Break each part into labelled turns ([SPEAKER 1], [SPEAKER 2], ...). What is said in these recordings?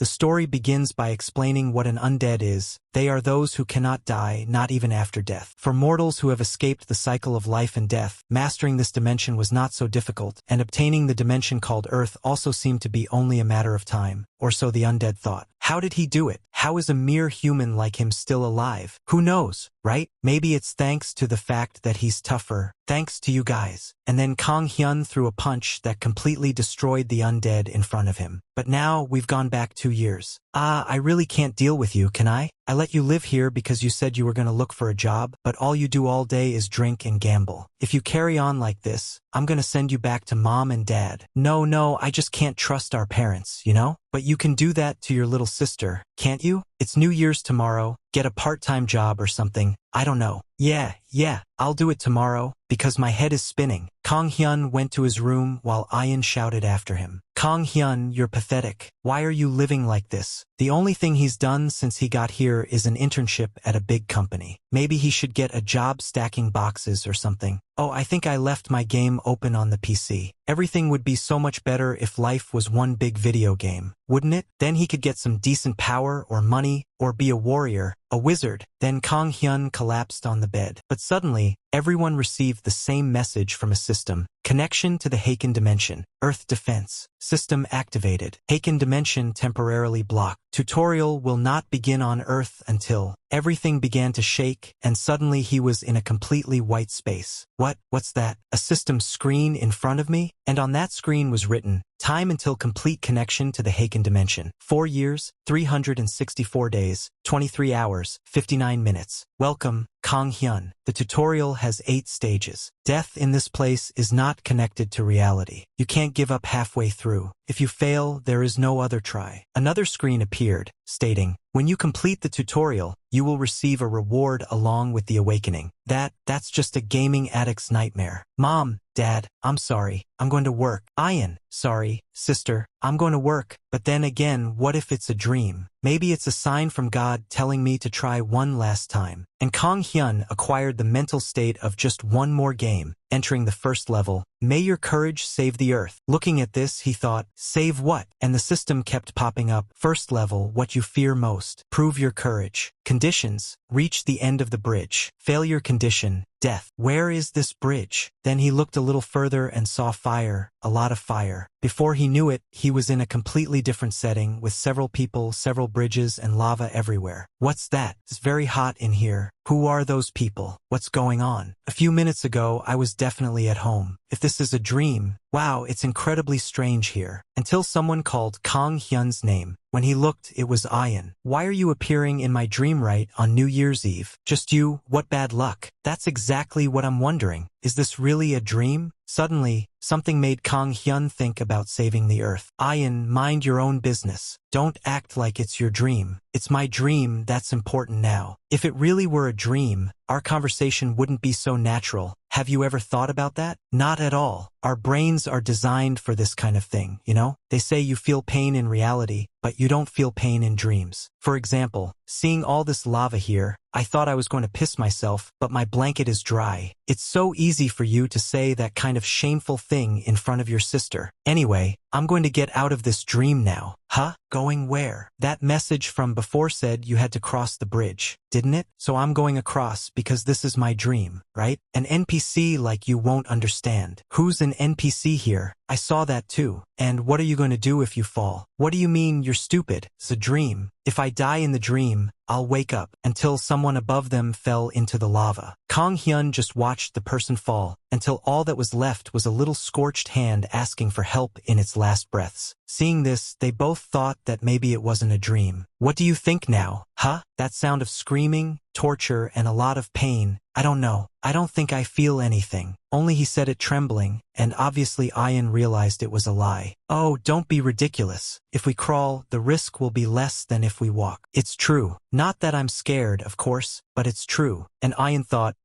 [SPEAKER 1] The story begins by explaining what an undead is. They are those who cannot die, not even after death. For mortals who have escaped the cycle of life and death, mastering this dimension was not so difficult, and obtaining the dimension called Earth also seemed to be only a matter of time, or so the undead thought. How did he do it? How is a mere human like him still alive? Who knows, right? Maybe it's thanks to the fact that he's tougher. Thanks to you guys. And then Kang Hyun threw a punch that completely destroyed the undead in front of him. But now we've gone back 2 years. I really can't deal with you, can I? I let you live here because you said you were going to look for a job, but all you do all day is drink and gamble. If you carry on like this, I'm going to send you back to mom and dad. No, I just can't trust our parents, you know? But you can do that to your little sister, can't you? It's New Year's tomorrow. Get a part-time job or something. I don't know. Yeah, I'll do it tomorrow, because my head is spinning. Kang Hyun went to his room while Ian shouted after him. Kang Hyun, you're pathetic. Why are you living like this? The only thing he's done since he got here is an internship at a big company. Maybe he should get a job stacking boxes or something. Oh, I think I left my game open on the PC. Everything would be so much better if life was one big video game, wouldn't it? Then he could get some decent power or money, or be a warrior, a wizard. Then Kang Hyun collapsed on the bed. But suddenly, everyone received the same message from a system. Connection to the Haken dimension. Earth defense. System activated. Haken dimension temporarily blocked. Tutorial will not begin on Earth until... Everything began to shake, and suddenly he was in a completely white space. What's that? A system screen in front of me? And on that screen was written, time until complete connection to the Haken dimension. 4 years, 364 days, 23 hours, 59 minutes. Welcome, Kang Hyun. The tutorial has 8 stages. Death in this place is not connected to reality. You can't give up halfway through. If you fail, there is no other try. Another screen appeared, stating, when you complete the tutorial, you will receive a reward along with the awakening. That's just a gaming addict's nightmare. Mom, Dad, I'm sorry. I'm going to work. Ian, sorry. Sister, I'm going to work. But then again, what if it's a dream? Maybe it's a sign from God telling me to try one last time. And Kang Hyun acquired the mental state of just one more game, entering the first level. May your courage save the earth. Looking at this, he thought, save what? And the system kept popping up. First level, what you fear most. Prove your courage. Conditions, reach the end of the bridge. Failure condition, death. Where is this bridge? Then he looked a little further and saw fire, a lot of fire. Before he knew it, he was in a completely different setting with several people, several bridges, and lava everywhere. What's that? It's very hot in here. Who are those people? What's going on? A few minutes ago, I was definitely at home. If this is a dream, wow, it's incredibly strange here. Until someone called Kang Hyun's name. When he looked, it was Ian. Why are you appearing in my dream right on New Year's Eve? Just you? What bad luck. That's exactly what I'm wondering. Is this really a dream? Suddenly, something made Kang Hyun think about saving the earth. Ian, mind your own business. Don't act like it's your dream. It's my dream that's important now. If it really were a dream, our conversation wouldn't be so natural. Have you ever thought about that? Not at all. Our brains are designed for this kind of thing, you know? They say you feel pain in reality, but you don't feel pain in dreams. For example, seeing all this lava here, I thought I was going to piss myself, but my blanket is dry. It's so easy for you to say that kind of shameful thing in front of your sister. Anyway, I'm going to get out of this dream now. Huh? Going where? That message from before said you had to cross the bridge, didn't it? So I'm going across because this is my dream, right? An NPC like you won't understand. Who's an NPC here? I saw that too. And what are you going to do if you fall? What do you mean you're stupid? It's a dream. If I die in the dream, I'll wake up until someone above them fell into the lava. Kang Hyun just watched the person fall until all that was left was a little scorched hand asking for help in its last breaths. Seeing this, they both thought that maybe it wasn't a dream. What do you think now? Huh? That sound of screaming, torture, and a lot of pain. I don't know. I don't think I feel anything. Only he said it trembling, and obviously Ian realized it was a lie. Oh, don't be ridiculous. If we crawl, the risk will be less than if we walk. It's true. Not that I'm scared, of course, but it's true. And Ian thought,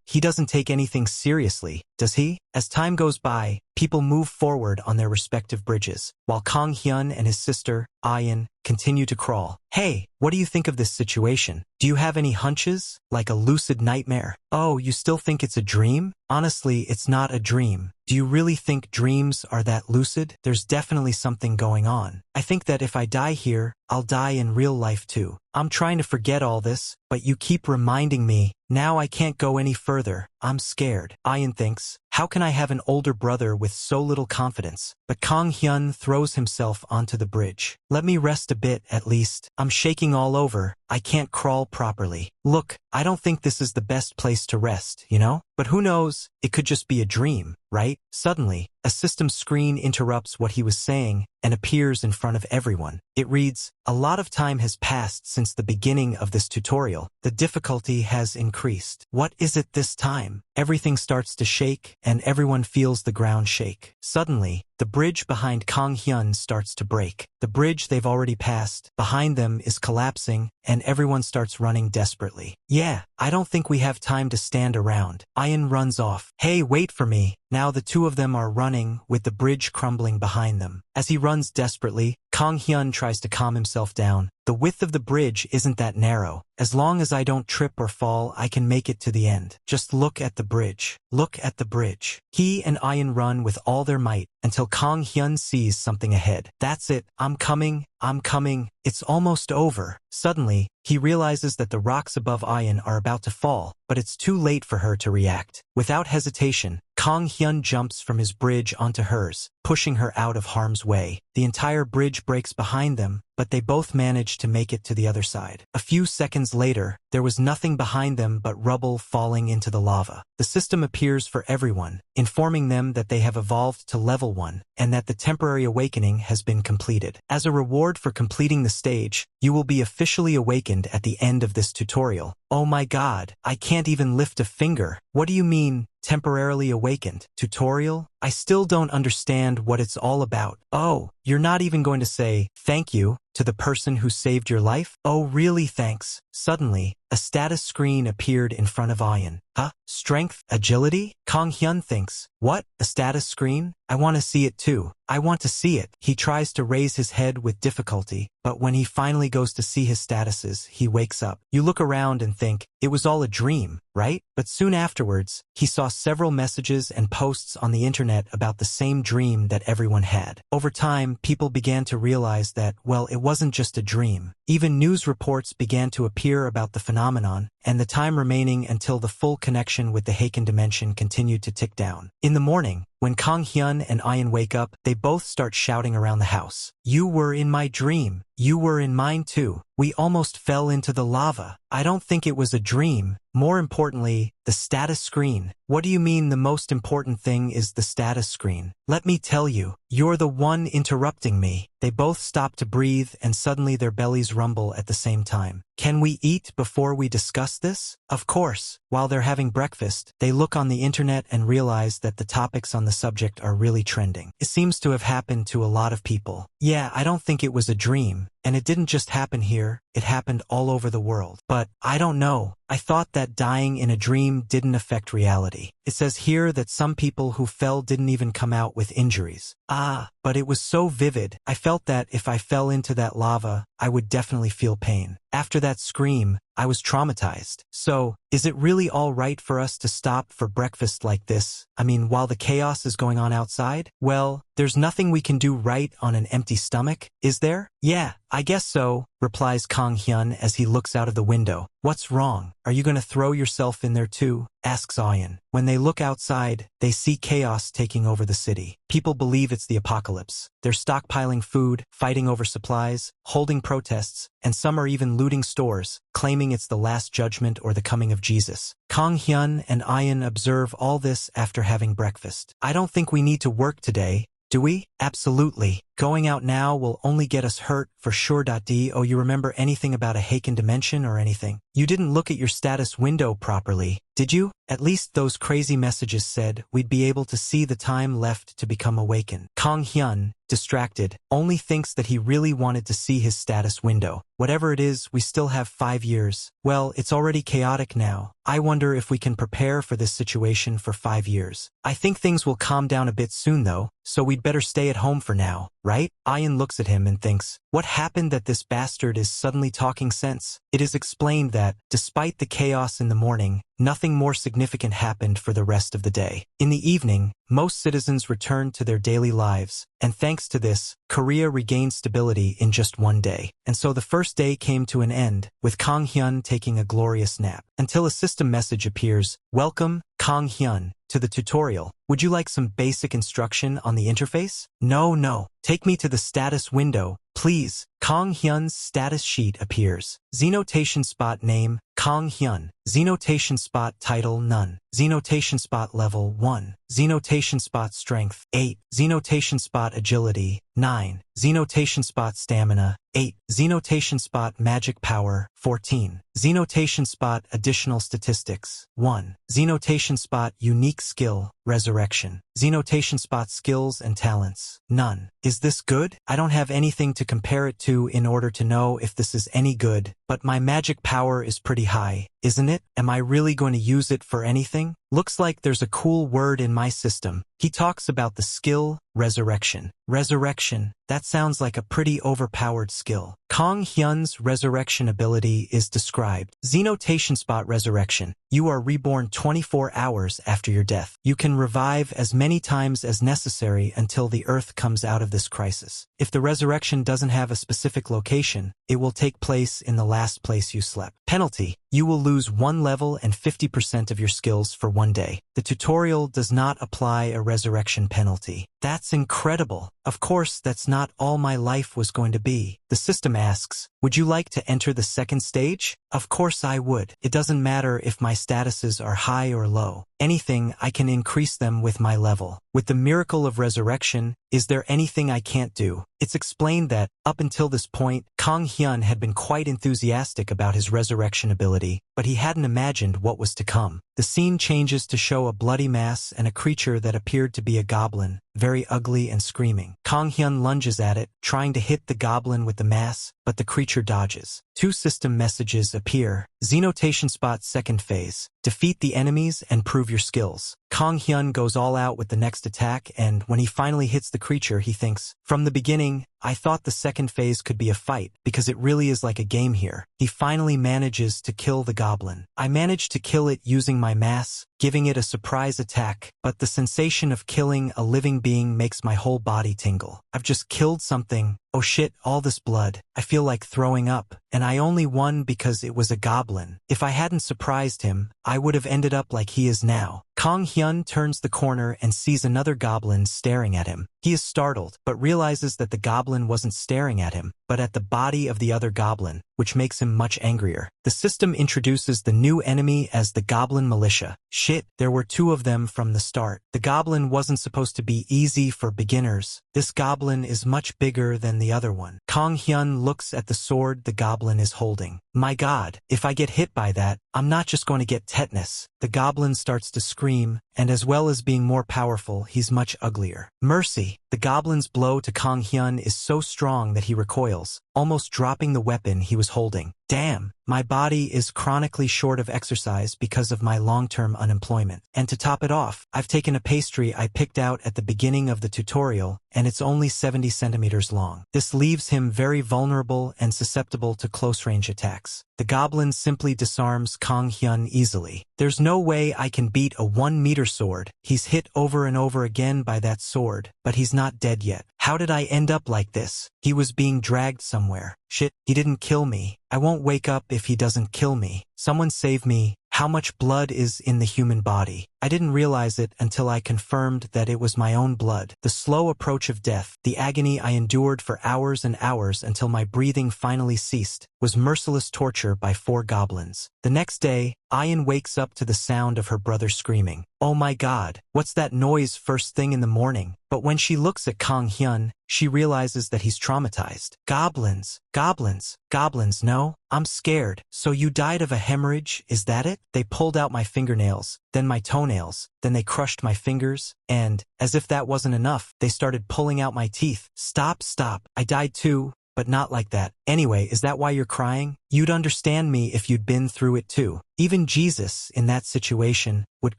[SPEAKER 1] he doesn't take anything seriously, does he? As time goes by, people move forward on their respective bridges, while Kang Hyun and his sister, Ian, continue to crawl. Hey, what do you think of this situation? Do you have any hunches? Like a lucid nightmare? Oh, you still think it's a dream? Honestly, it's not a dream. Do you really think dreams are that lucid? There's definitely something going on. I think that if I die here, I'll die in real life too. I'm trying to forget all this, but you keep reminding me. Now I can't go any further. I'm scared. Ian thinks, how can I have an older brother with so little confidence? But Kang Hyun throws himself onto the bridge. Let me rest a bit, at least. I'm shaking all over. I can't crawl properly. Look, I don't think this is the best place to rest, you know? But who knows? It could just be a dream, right? Suddenly, a system screen interrupts what he was saying and appears in front of everyone. It reads, a lot of time has passed since the beginning of this tutorial. The difficulty has increased. What is it this time? Everything starts to shake, and everyone feels the ground shake. Suddenly, the bridge behind Kang Hyun starts to break. The bridge they've already passed, behind them, is collapsing, and everyone starts running desperately. Yeah, I don't think we have time to stand around. Ian runs off. Hey, wait for me. Now the two of them are running, with the bridge crumbling behind them. As he runs desperately, Kang Hyun tries to calm himself down. The width of the bridge isn't that narrow. As long as I don't trip or fall, I can make it to the end. Just look at the bridge. Look at the bridge. He and Ian run with all their might until Kang Hyun sees something ahead. That's it. I'm coming. I'm coming. It's almost over. Suddenly, he realizes that the rocks above Ian are about to fall, but it's too late for her to react. Without hesitation, Kang Hyun jumps from his bridge onto hers, pushing her out of harm's way. The entire bridge breaks behind them, but they both manage to make it to the other side. A few seconds later, there was nothing behind them but rubble falling into the lava. The system appears for everyone, informing them that they have evolved to level 1, and that the temporary awakening has been completed. As a reward for completing the stage, you will be officially awakened at the end of this tutorial. Oh my god, I can't even lift a finger. What do you mean, temporarily awakened? Tutorial? I still don't understand what it's all about. Oh, you're not even going to say, thank you, to the person who saved your life? Oh really, thanks. Suddenly, a status screen appeared in front of Ian. Huh? Strength? Agility? Kang Hyun thinks, what? A status screen? I want to see it too. I want to see it. He tries to raise his head with difficulty, but when he finally goes to see his statuses, he wakes up. You look around and think, it was all a dream, right? But soon afterwards, he saw several messages and posts on the internet about the same dream that everyone had. Over time, people began to realize that, well, it wasn't just a dream. Even news reports began to appear about the phenomenon, and the time remaining until the full connection with the Heiken dimension continued to tick down. In the morning, when Kang Hyun and Ian wake up, they both start shouting around the house. You were in my dream. You were in mine too. We almost fell into the lava. I don't think it was a dream. More importantly, the status screen. What do you mean the most important thing is the status screen? Let me tell you, you're the one interrupting me. They both stop to breathe and suddenly their bellies rumble at the same time. Can we eat before we discuss this? Of course. While they're having breakfast, they look on the internet and realize that the topics on the subject are really trending. It seems to have happened to a lot of people. Yeah, I don't think it was a dream. And it didn't just happen here, it happened all over the world. But, I don't know, I thought that dying in a dream didn't affect reality. It says here that some people who fell didn't even come out with injuries. Ah, but it was so vivid. I felt that if I fell into that lava, I would definitely feel pain. After that scream, I was traumatized. So, is it really all right for us to stop for breakfast like this? I mean, while the chaos is going on outside? Well, there's nothing we can do right on an empty stomach, is there? Yeah, I guess so, replies Kang Hyun as he looks out of the window. What's wrong? Are you going to throw yourself in there too? Asks Ian. When they look outside, they see chaos taking over the city. People believe it's the apocalypse. They're stockpiling food, fighting over supplies, holding protests, and some are even looting stores, claiming it's the last judgment or the coming of Jesus. Kang Hyun and Ian observe all this after having breakfast. I don't think we need to work today, do we? Absolutely. Going out now will only get us hurt, for sure. Oh, you remember anything about a Heiken dimension or anything? You didn't look at your status window properly, did you? At least those crazy messages said we'd be able to see the time left to become awakened. Kang Hyun, distracted, only thinks that he really wanted to see his status window. Whatever it is, we still have 5 years. Well, it's already chaotic now. I wonder if we can prepare for this situation for 5 years. I think things will calm down a bit soon though, so we'd better stay at home for now. right? Ian looks at him and thinks, what happened that this bastard is suddenly talking sense? It is explained that, despite the chaos in the morning, nothing more significant happened for the rest of the day. In the evening, most citizens returned to their daily lives, and thanks to this, Korea regained stability in just one day. And so the first day came to an end, with Kang Hyun taking a glorious nap, until a system message appears, welcome, Kang Hyun, to the tutorial. Would you like some basic instruction on the interface? No. Take me to the status window, please. Kang Hyun's status sheet appears. Xenotation spot name, Kang Hyun. Xenotation spot title none. Xenotation spot level 1. Xenotation spot strength 8. Xenotation spot agility 9. Xenotation spot stamina 8. Xenotation spot magic power 14. Xenotation spot additional statistics 1. Xenotation spot unique skill resurrection. Xenotation spot skills and talents none. Is this good? I don't have anything to compare it to in order to know if this is any good, but my magic power is pretty high, isn't it? Am I really going to use it for anything? Looks like there's a cool word in my system. He talks about the skill, resurrection. Resurrection, that sounds like a pretty overpowered skill. Kang Hyun's resurrection ability is described. Xenotation spot resurrection. You are reborn 24 hours after your death. You can revive as many times as necessary until the earth comes out of this crisis. If the resurrection doesn't have a specific location, it will take place in the last place you slept. Penalty. You will lose 1 level and 50% of your skills for 1 day. The tutorial does not apply a resurrection penalty. That's incredible. Of course, that's not all my life was going to be. The system asks, would you like to enter the second stage? Of course I would. It doesn't matter if my statuses are high or low. Anything, I can increase them with my level. With the miracle of resurrection, is there anything I can't do? It's explained that, up until this point, Kang Hyun had been quite enthusiastic about his resurrection ability, but he hadn't imagined what was to come. The scene changes to show a bloody mass and a creature that appeared to be a goblin, very ugly and screaming. Kang Hyun lunges at it, trying to hit the goblin with the mass, but the creature dodges. 2 system messages appear. Xenotation spot second phase. Defeat the enemies and prove your skills. Kang Hyun goes all out with the next attack, and when he finally hits the creature, he thinks, from the beginning, I thought the second phase could be a fight, because it really is like a game here. He finally manages to kill the goblin. I managed to kill it using my mass, giving it a surprise attack, but the sensation of killing a living being makes my whole body tingle. I've just killed something. Oh shit, all this blood. I feel like throwing up, and I only won because it was a goblin. If I hadn't surprised him, I would have ended up like he is now. Kang Hyun turns the corner and sees another goblin staring at him. He is startled, but realizes that the goblin wasn't staring at him, but at the body of the other goblin, which makes him much angrier. The system introduces the new enemy as the Goblin Militia. Shit, there were 2 of them from the start. The goblin wasn't supposed to be easy for beginners. This goblin is much bigger than the other one. Kang Hyun looks at the sword the goblin is holding. My god, if I get hit by that, I'm not just going to get tetanus. The goblin starts to scream, and as well as being more powerful, he's much uglier. Mercy. The goblin's blow to Kang Hyun is so strong that he recoils, almost dropping the weapon he was holding. Damn, my body is chronically short of exercise because of my long-term unemployment. And to top it off, I've taken a pastry I picked out at the beginning of the tutorial, and it's only 70 centimeters long. This leaves him very vulnerable and susceptible to close-range attacks. The goblin simply disarms Kang Hyun easily. There's no way I can beat a 1-meter sword. He's hit over and over again by that sword, but he's not dead yet. How did I end up like this? He was being dragged somewhere. Shit, he didn't kill me. I won't wake up if he doesn't kill me. Someone save me. How much blood is in the human body? I didn't realize it until I confirmed that it was my own blood. The slow approach of death, the agony I endured for hours and hours until my breathing finally ceased, was merciless torture by 4 goblins. The next day, Ayan wakes up to the sound of her brother screaming. Oh my god, what's that noise first thing in the morning? But when she looks at Kang Hyun, she realizes that he's traumatized. Goblins, goblins, goblins, no? I'm scared. So you died of a hemorrhage, is that it? They pulled out my fingernails, then my toenails, then they crushed my fingers, and, as if that wasn't enough, they started pulling out my teeth. Stop, stop. I died too, but not like that. Anyway, is that why you're crying? You'd understand me if you'd been through it too. Even Jesus, in that situation, would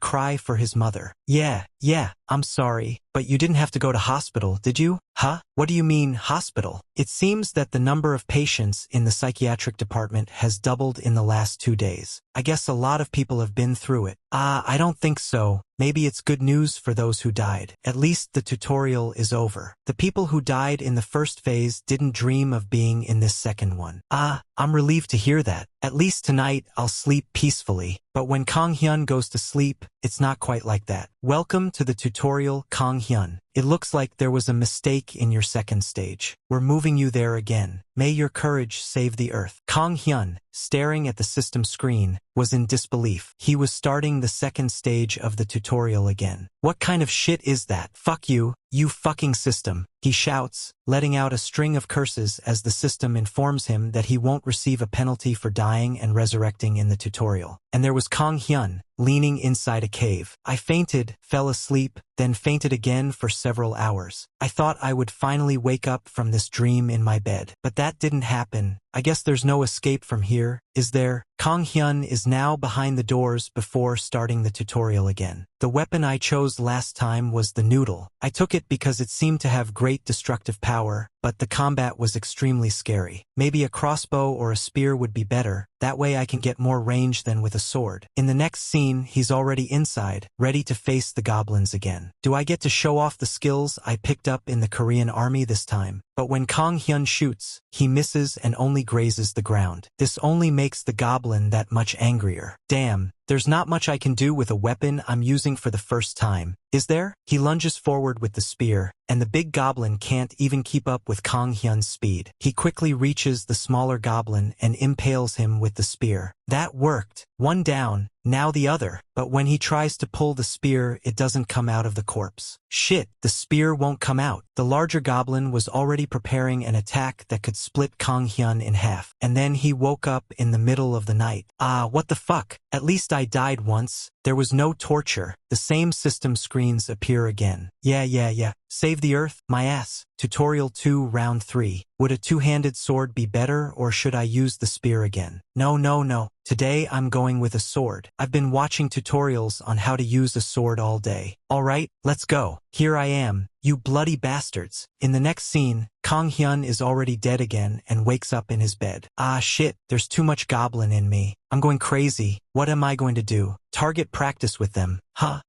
[SPEAKER 1] cry for his mother. Yeah, I'm sorry, but you didn't have to go to hospital, did you? Huh? What do you mean, hospital? It seems that the number of patients in the psychiatric department has doubled in the last 2 days. I guess a lot of people have been through it. I don't think so. Maybe it's good news for those who died. At least the tutorial is over. The people who died in the first phase didn't dream of being in this second one. I'm relieved to hear that. At least tonight I'll sleep peacefully. But when Kang Hyun goes to sleep, it's not quite like that. Welcome to the tutorial, Kang Hyun. It looks like there was a mistake in your second stage. We're moving you there again. May your courage save the earth. Kang Hyun, staring at the system screen, was in disbelief. He was starting the second stage of the tutorial again. What kind of shit is that? Fuck you, you fucking system, he shouts, letting out a string of curses as the system informs him that he won't receive a penalty for dying and resurrecting in the tutorial. And there was Kang Hyun, leaning inside a cave. I fainted, fell asleep, then fainted again for several hours. I thought I would finally wake up from this dream in my bed. But that didn't happen. I guess there's no escape from here, is there? Kang Hyun is now behind the doors before starting the tutorial again. The weapon I chose last time was the noodle. I took it because it seemed to have great destructive power, but the combat was extremely scary. Maybe a crossbow or a spear would be better. That way I can get more range than with a sword. In the next scene, he's already inside, ready to face the goblins again. Do I get to show off the skills I picked up in the Korean army this time? But when Kang Hyun shoots, he misses and only grazes the ground. This only makes the goblin that much angrier. Damn, there's not much I can do with a weapon I'm using for the first time, is there? He lunges forward with the spear, and the big goblin can't even keep up with Kang Hyun's speed. He quickly reaches the smaller goblin and impales him with the spear. That worked. One down, now the other. But when he tries to pull the spear, it doesn't come out of the corpse. Shit, the spear won't come out. The larger goblin was already preparing an attack that could split Kang Hyun in half. And then he woke up in the middle of the night. What the fuck? At least I died once. There was no torture. The same system screens appear again. Yeah. Save the earth, my ass. Tutorial 2 Round 3. Would a two-handed sword be better, or should I use the spear again? No. Today I'm going with a sword. I've been watching tutorials on how to use a sword all day. Alright, let's go. Here I am, you bloody bastards. In the next scene, Kang Hyun is already dead again and wakes up in his bed. Shit, there's too much goblin in me. I'm going crazy. What am I going to do? Target practice with them.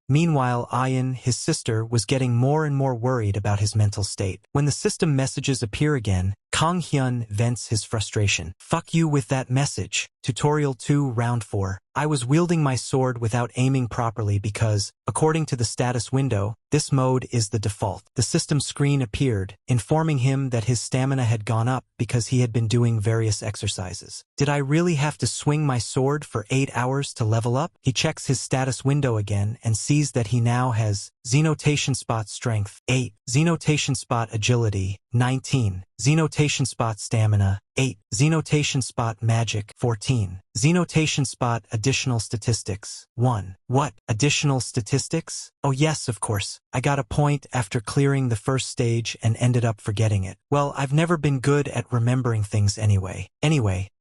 [SPEAKER 1] Meanwhile, Ayan, his sister, was getting more and more worried about his mental state. When the system messages appear again, Kang Hyun vents his frustration. Fuck you with that message. Tutorial 2 Round 4. I was wielding my sword without aiming properly because, according to the status window, this mode is the default. The system screen appeared, informing him that his stamina had gone up because he had been doing various exercises. Did I really have to swing my sword for 8 hours to level up? He checks his status window again and sees that he now has Xenotation Spot Strength 8, Xenotation Spot Agility 19, Xenotation Spot Stamina 8, Xenotation Spot Magic 14, Xenotation Spot Additional Statistics 1. What? Additional statistics? Oh yes, of course. I got a point after clearing the first stage and ended up forgetting it. Well, I've never been good at remembering things anyway.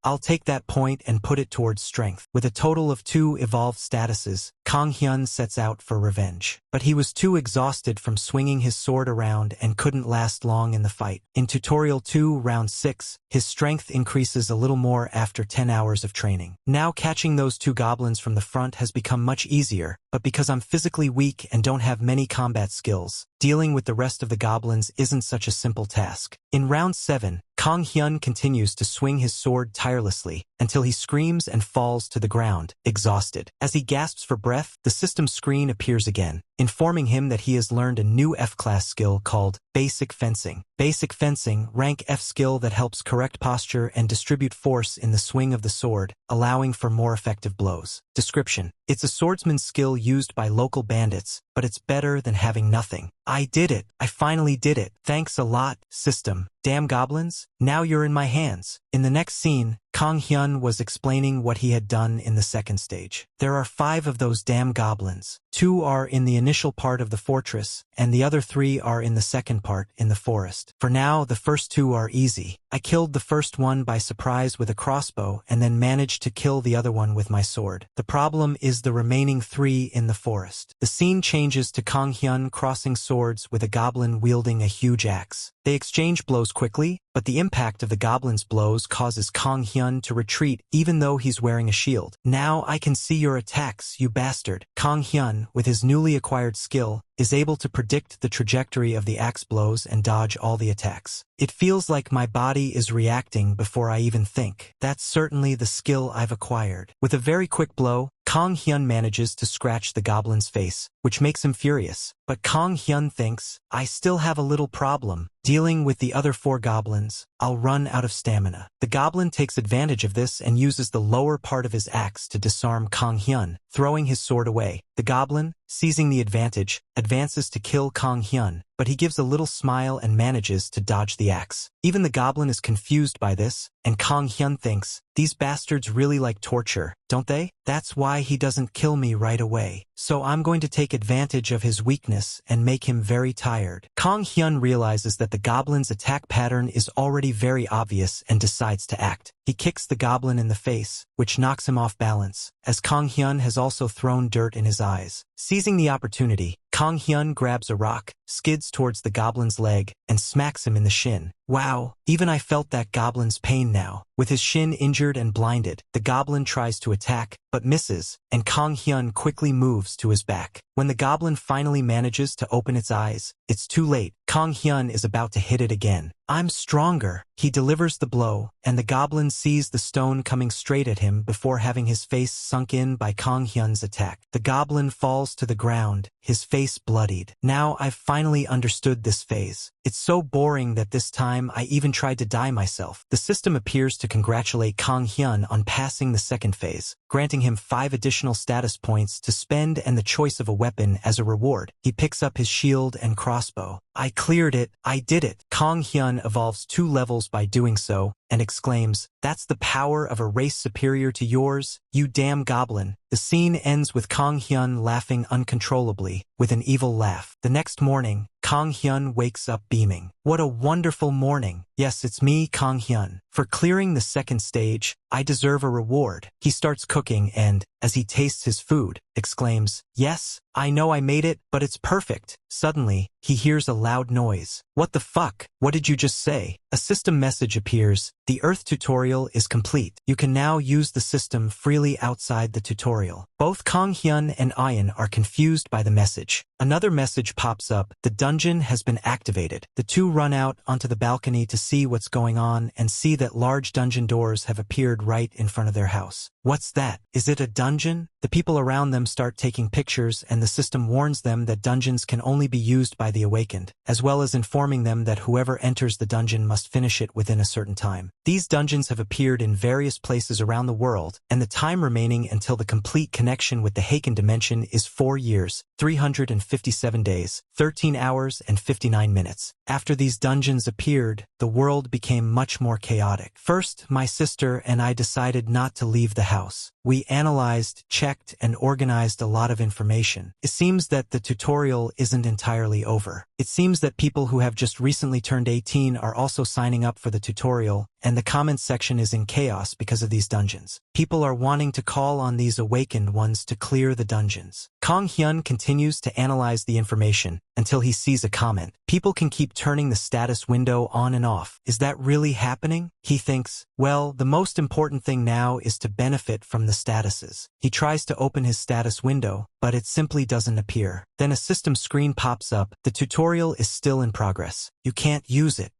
[SPEAKER 1] I'll take that point and put it towards strength. With a total of 2 evolved statuses, Kang Hyun sets out for revenge. But he was too exhausted from swinging his sword around and couldn't last long in the fight. In Tutorial 2 Round 6, his strength increases a little more after 10 hours of training. Now catching those 2 goblins from the front has become much easier, but because I'm physically weak and don't have many combat skills, dealing with the rest of the goblins isn't such a simple task. In Round 7, Kang Hyun continues to swing his sword tirelessly until he screams and falls to the ground, exhausted. As he gasps for breath, the system screen appears again, informing him that he has learned a new F-class skill called Basic Fencing. Basic Fencing, rank F skill that helps correct posture and distribute force in the swing of the sword, allowing for more effective blows. Description: it's a swordsman's skill used by local bandits, but it's better than having nothing. I did it. I finally did it. Thanks a lot, system. Damn goblins, now you're in my hands. In the next scene, Kang Hyun was explaining what he had done in the second stage. There are 5 of those damn goblins. 2 are in the initial part of the fortress, and the other 3 are in the second part, in the forest. For now, the first 2 are easy. I killed the first one by surprise with a crossbow and then managed to kill the other one with my sword. The problem is the remaining 3 in the forest. The scene changes to Kang Hyun crossing swords with a goblin wielding a huge axe. They exchange blows quickly, but the impact of the goblin's blows causes Kang Hyun to retreat even though he's wearing a shield. "Now I can see your attacks, you bastard." Kang Hyun, with his newly acquired skill, is able to predict the trajectory of the axe blows and dodge all the attacks. "It feels like my body is reacting before I even think. That's certainly the skill I've acquired." With a very quick blow, Kang Hyun manages to scratch the goblin's face, which makes him furious. But Kang Hyun thinks, "I still have a little problem. Dealing with the other 4 goblins, I'll run out of stamina." The goblin takes advantage of this and uses the lower part of his axe to disarm Kang Hyun, throwing his sword away. The goblin, seizing the advantage, advances to kill Kang Hyun, but he gives a little smile and manages to dodge the axe. Even the goblin is confused by this, and Kang Hyun thinks, "These bastards really like torture, don't they? That's why he doesn't kill me right away. So I'm going to take advantage of his weakness and make him very tired." Kang Hyun realizes that the goblin's attack pattern is already very obvious and decides to act. He kicks the goblin in the face, which knocks him off balance, as Kang Hyun has also thrown dirt in his eyes. Seizing the opportunity, Kang Hyun grabs a rock, skids towards the goblin's leg, and smacks him in the shin. Wow, even I felt that goblin's pain now. With his shin injured and blinded, the goblin tries to attack, but misses, and Kang Hyun quickly moves to his back. When the goblin finally manages to open its eyes, it's too late. Kang Hyun is about to hit it again. "I'm stronger." He delivers the blow, and the goblin sees the stone coming straight at him before having his face sunk in by Kang Hyun's attack. The goblin falls to the ground, his face bloodied. Now I've finally understood this phase. It's so boring that this time I even tried to die myself. The system appears to congratulate Kang Hyun on passing the second phase, granting him 5 additional status points to spend and the choice of a weapon as a reward. He picks up his shield and crossbow. "I cleared it. I did it." Kang Hyun evolves 2 levels by doing so, and exclaims, "That's the power of a race superior to yours, you damn goblin." The scene ends with Kang Hyun laughing uncontrollably, with an evil laugh. The next morning, Kang Hyun wakes up beaming. "What a wonderful morning. Yes, it's me, Kang Hyun. For clearing the second stage, I deserve a reward." He starts cooking and, as he tastes his food, exclaims, "Yes, I know I made it, but it's perfect." Suddenly, he hears a loud noise. "What the fuck? What did you just say?" A system message appears. "The Earth tutorial is complete. You can now use the system freely outside the tutorial." Both Kang Hyun and Ian are confused by the message. Another message pops up. "The dungeon has been activated." The 2 run out onto the balcony to see what's going on and see that large dungeon doors have appeared right in front of their house. "What's that? Is it a dungeon?" The people around them start taking pictures, and the system warns them that dungeons can only be used by the awakened, as well as informing them that whoever enters the dungeon must finish it within a certain time. These dungeons have appeared in various places around the world, and the time remaining until the complete connection with the Haken dimension is 4 years, 357 days, 13 hours, and 59 minutes. After these dungeons appeared, the world became much more chaotic. First, my sister and I decided not to leave the house. We analyzed, checked, and organized a lot of information. It seems that the tutorial isn't entirely over. It seems that people who have just recently turned 18 are also signing up for the tutorial, and the comments section is in chaos because of these dungeons. People are wanting to call on these awakened ones to clear the dungeons. Kang Hyun continues to analyze the information until he sees a comment. People can keep turning the status window on and off. Is that really happening? He thinks, well, the most important thing now is to benefit from the statuses. He tries to open his status window, but it simply doesn't appear. Then a system screen pops up. The tutorial is still in progress. You can't use it.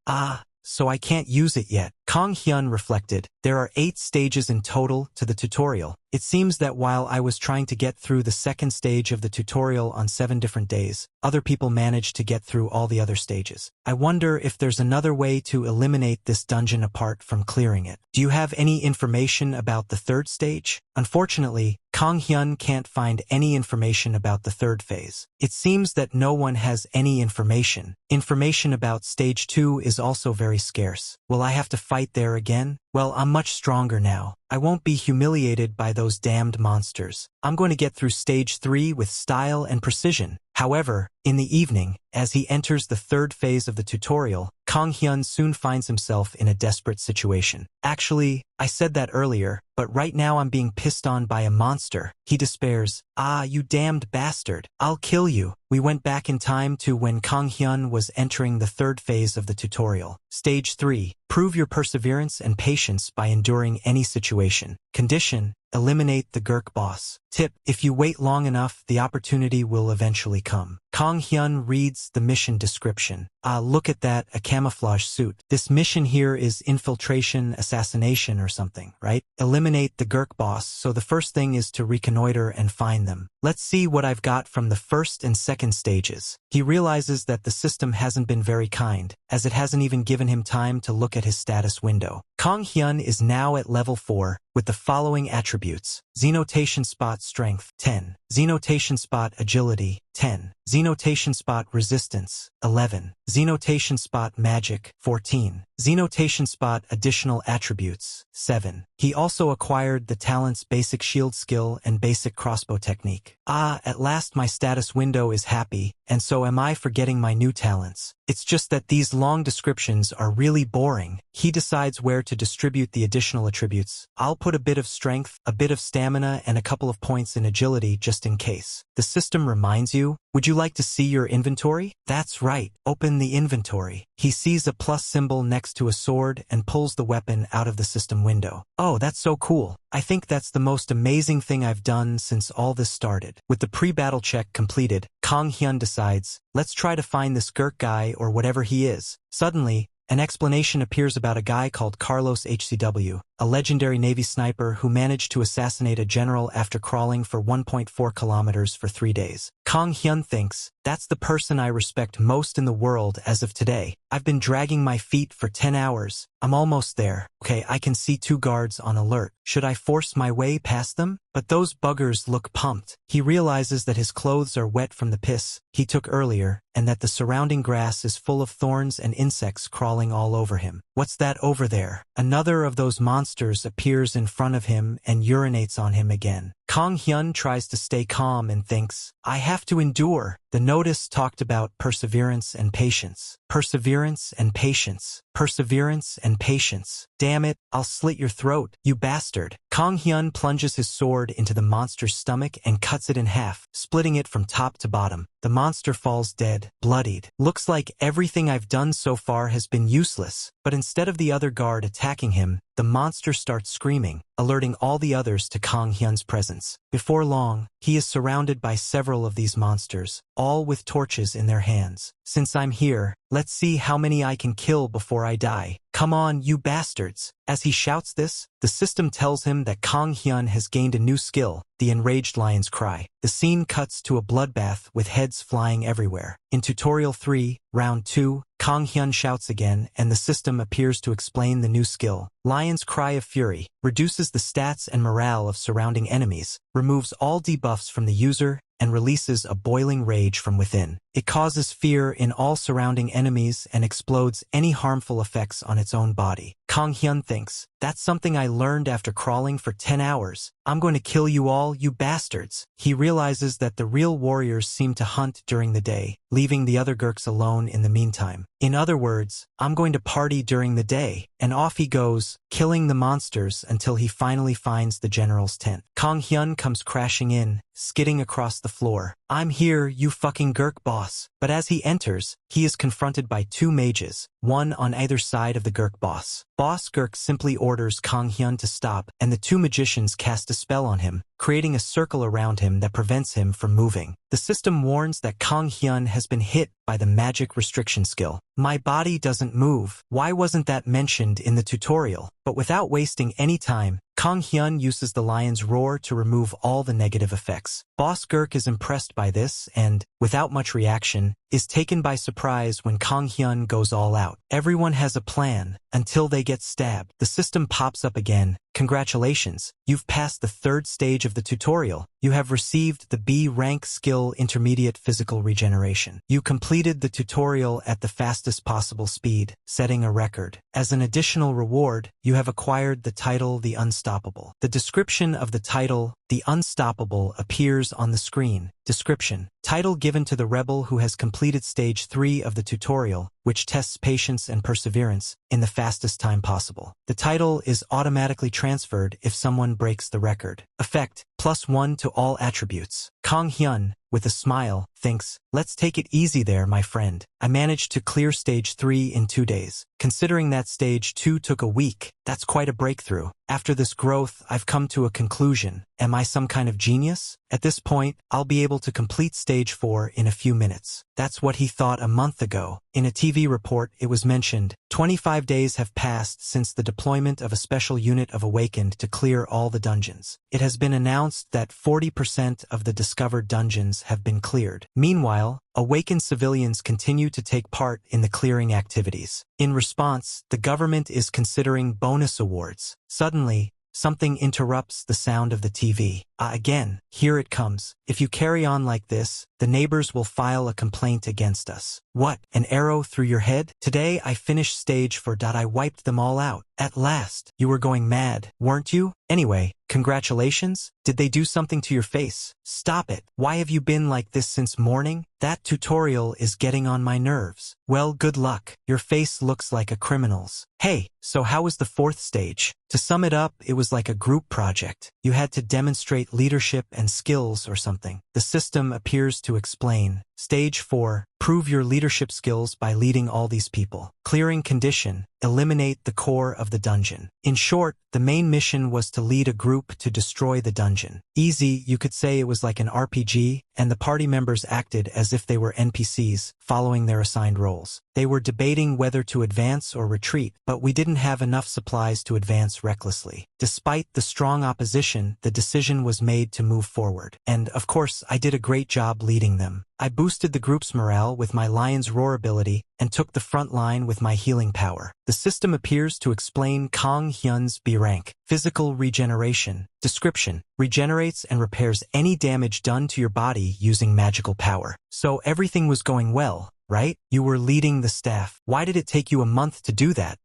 [SPEAKER 1] So I can't use it yet. Kang Hyun reflected. There are 8 stages in total to the tutorial. It seems that while I was trying to get through the second stage of the tutorial on 7 different days, other people managed to get through all the other stages. I wonder if there's another way to eliminate this dungeon apart from clearing it. Do you have any information about the 3rd stage? Unfortunately, Kang Hyun can't find any information about the 3rd phase. It seems that no one has any information. Information about stage 2 is also very scarce. Will I have to fight fight there again? Well, I'm much stronger now. I won't be humiliated by those damned monsters. I'm going to get through stage 3 with style and precision. However, in the evening, as he enters the third phase of the tutorial, Kang Hyun soon finds himself in a desperate situation. Actually, I said that earlier, but right now I'm being pissed on by a monster. He despairs. Ah, you damned bastard. I'll kill you. We went back in time to when Kang Hyun was entering the third phase of the tutorial. Stage 3. Prove your perseverance and patience by enduring any situation. Condition: eliminate the Gurk boss. Tip: if you wait long enough, the opportunity will eventually come. Kang Hyun reads the mission description. Ah, look at that, a camouflage suit. This mission here is infiltration, assassination or something, right? Eliminate the Gurk boss, so the first thing is to reconnoiter and find them. Let's see what I've got from the first and second stages. He realizes that the system hasn't been very kind, as it hasn't even given him time to look at his status window. Kang Hyun is now at level 4, with the following attributes: Xenotation Spot Strength, 10. Xenotation Spot Agility, 10. Xenotation Spot Resistance, 11. Xenotation Spot Magic, 14. Xenotation Spot Additional Attributes, 7. He also acquired the talents Basic Shield Skill and Basic Crossbow Technique. Ah, at last my status window is happy, and so am I for getting my new talents. It's just that these long descriptions are really boring. He decides where to distribute the additional attributes. I'll put a bit of strength, a bit of stamina, and a couple of points in agility just in case. The system reminds you, would you like to see your inventory? That's right, open the inventory. He sees a plus symbol next to a sword and pulls the weapon out of the system window. Oh, that's so cool. I think that's the most amazing thing I've done since all this started. With the pre-battle check completed, Kang Hyun decides, let's try to find this Gurk guy or whatever he is. Suddenly, an explanation appears about a guy called Carlos HCW, a legendary Navy sniper who managed to assassinate a general after crawling for 1.4 kilometers for 3 days. Kang Hyun thinks, that's the person I respect most in the world as of today. I've been dragging my feet for 10 hours. I'm almost there. Okay, I can see 2 guards on alert. Should I force my way past them? But those buggers look pumped. He realizes that his clothes are wet from the piss he took earlier, and that the surrounding grass is full of thorns and insects crawling all over him. What's that over there? Another of those monsters appears in front of him and urinates on him again. Kang Hyun tries to stay calm and thinks, I have to endure. The notice talked about perseverance and patience. Perseverance and patience. Perseverance and patience. Damn it, I'll slit your throat, you bastard. Kang Hyun plunges his sword into the monster's stomach and cuts it in half, splitting it from top to bottom. The monster falls dead, bloodied. Looks like everything I've done so far has been useless. But instead of the other guard attacking him, the monster starts screaming, alerting all the others to Kang Hyun's presence. Before long, he is surrounded by several of these monsters, all with torches in their hands. Since I'm here, let's see how many I can kill before I die. Come on, you bastards. As he shouts this, the system tells him that Kang Hyun has gained a new skill, the enraged lion's cry. The scene cuts to a bloodbath with heads flying everywhere. In Tutorial 3, Round 2, Kang Hyun shouts again, and the system appears to explain the new skill. Lion's Cry of Fury reduces the stats and morale of surrounding enemies, removes all debuffs from the user, and releases a boiling rage from within. It causes fear in all surrounding enemies and explodes any harmful effects on its own body. Kang Hyun thinks, that's something I learned after crawling for 10 hours. I'm going to kill you all, you bastards. He realizes that the real warriors seem to hunt during the day, leaving the other Gurks alone in the meantime. In other words, I'm going to party during the day, and off he goes, killing the monsters until he finally finds the general's tent. Kang Hyun comes crashing in, skidding across the floor. I'm here, you fucking Gurk boss. But as he enters, he is confronted by 2 mages, one on either side of the Gurk boss. Boss Gurk simply orders Kang Hyun to stop, and the 2 magicians cast a spell on him, creating a circle around him that prevents him from moving. The system warns that Kang Hyun has been hit by the magic restriction skill. My body doesn't move. Why wasn't that mentioned in the tutorial? But without wasting any time, Kang Hyun uses the lion's roar to remove all the negative effects. Boss Gurk is impressed by this and, without much reaction, is taken by surprise when Kang Hyun goes all out. Everyone has a plan, until they get stabbed. The system pops up again, Congratulations, you've passed the third stage of the tutorial. You have received the B rank skill Intermediate Physical Regeneration. You completed the tutorial at the fastest possible speed, setting a record. As an additional reward, you have acquired the title The Unstoppable. The description of the title, The Unstoppable, appears on the screen. Description: title given to the rebel who has completed stage 3 of the tutorial, which tests patience and perseverance, in the fastest time possible. The title is automatically transferred if someone breaks the record. Effect: +1 to all attributes. Kang Hyun, with a smile, thinks, let's take it easy there, my friend. I managed to clear stage 3 in 2 days. Considering that stage 2 took a week, that's quite a breakthrough. After this growth, I've come to a conclusion. Am I some kind of genius? At this point, I'll be able to complete stage 4 in a few minutes. That's what he thought a month ago. In a TV report, it was mentioned, 25 days have passed since the deployment of a special unit of Awakened to clear all the dungeons. It has been announced that 40% of the discovered dungeons have been cleared. Meanwhile, Awakened civilians continue to take part in the clearing activities. In response, the government is considering bonus awards. Suddenly, something interrupts the sound of the TV. Again, here it comes. If you carry on like this, the neighbors will file a complaint against us. What, an arrow through your head? Today I finished stage 4. I wiped them all out. At last. You were going mad, weren't you? Anyway, congratulations? Did they do something to your face? Stop it. Why have you been like this since morning? That tutorial is getting on my nerves. Well, good luck. Your face looks like a criminal's. Hey, so how was the 4th stage? To sum it up, it was like a group project. You had to demonstrate leadership and skills or something. The system appears to explain. Stage 4, prove your leadership skills by leading all these people. Clearing condition, eliminate the core of the dungeon. In short, the main mission was to lead a group to destroy the dungeon. Easy, you could say it was like an RPG, and the party members acted as if they were NPCs, following their assigned roles. They were debating whether to advance or retreat, but we didn't have enough supplies to advance recklessly. Despite the strong opposition, the decision was made to move forward. And, of course, I did a great job leading them. I boosted the group's morale with my Lion's Roar ability and took the front line with my healing power. The system appears to explain Kang Hyun's B rank. Physical regeneration. Description: regenerates and repairs any damage done to your body using magical power. So everything was going well, right? You were leading the staff. Why did it take you a month to do that?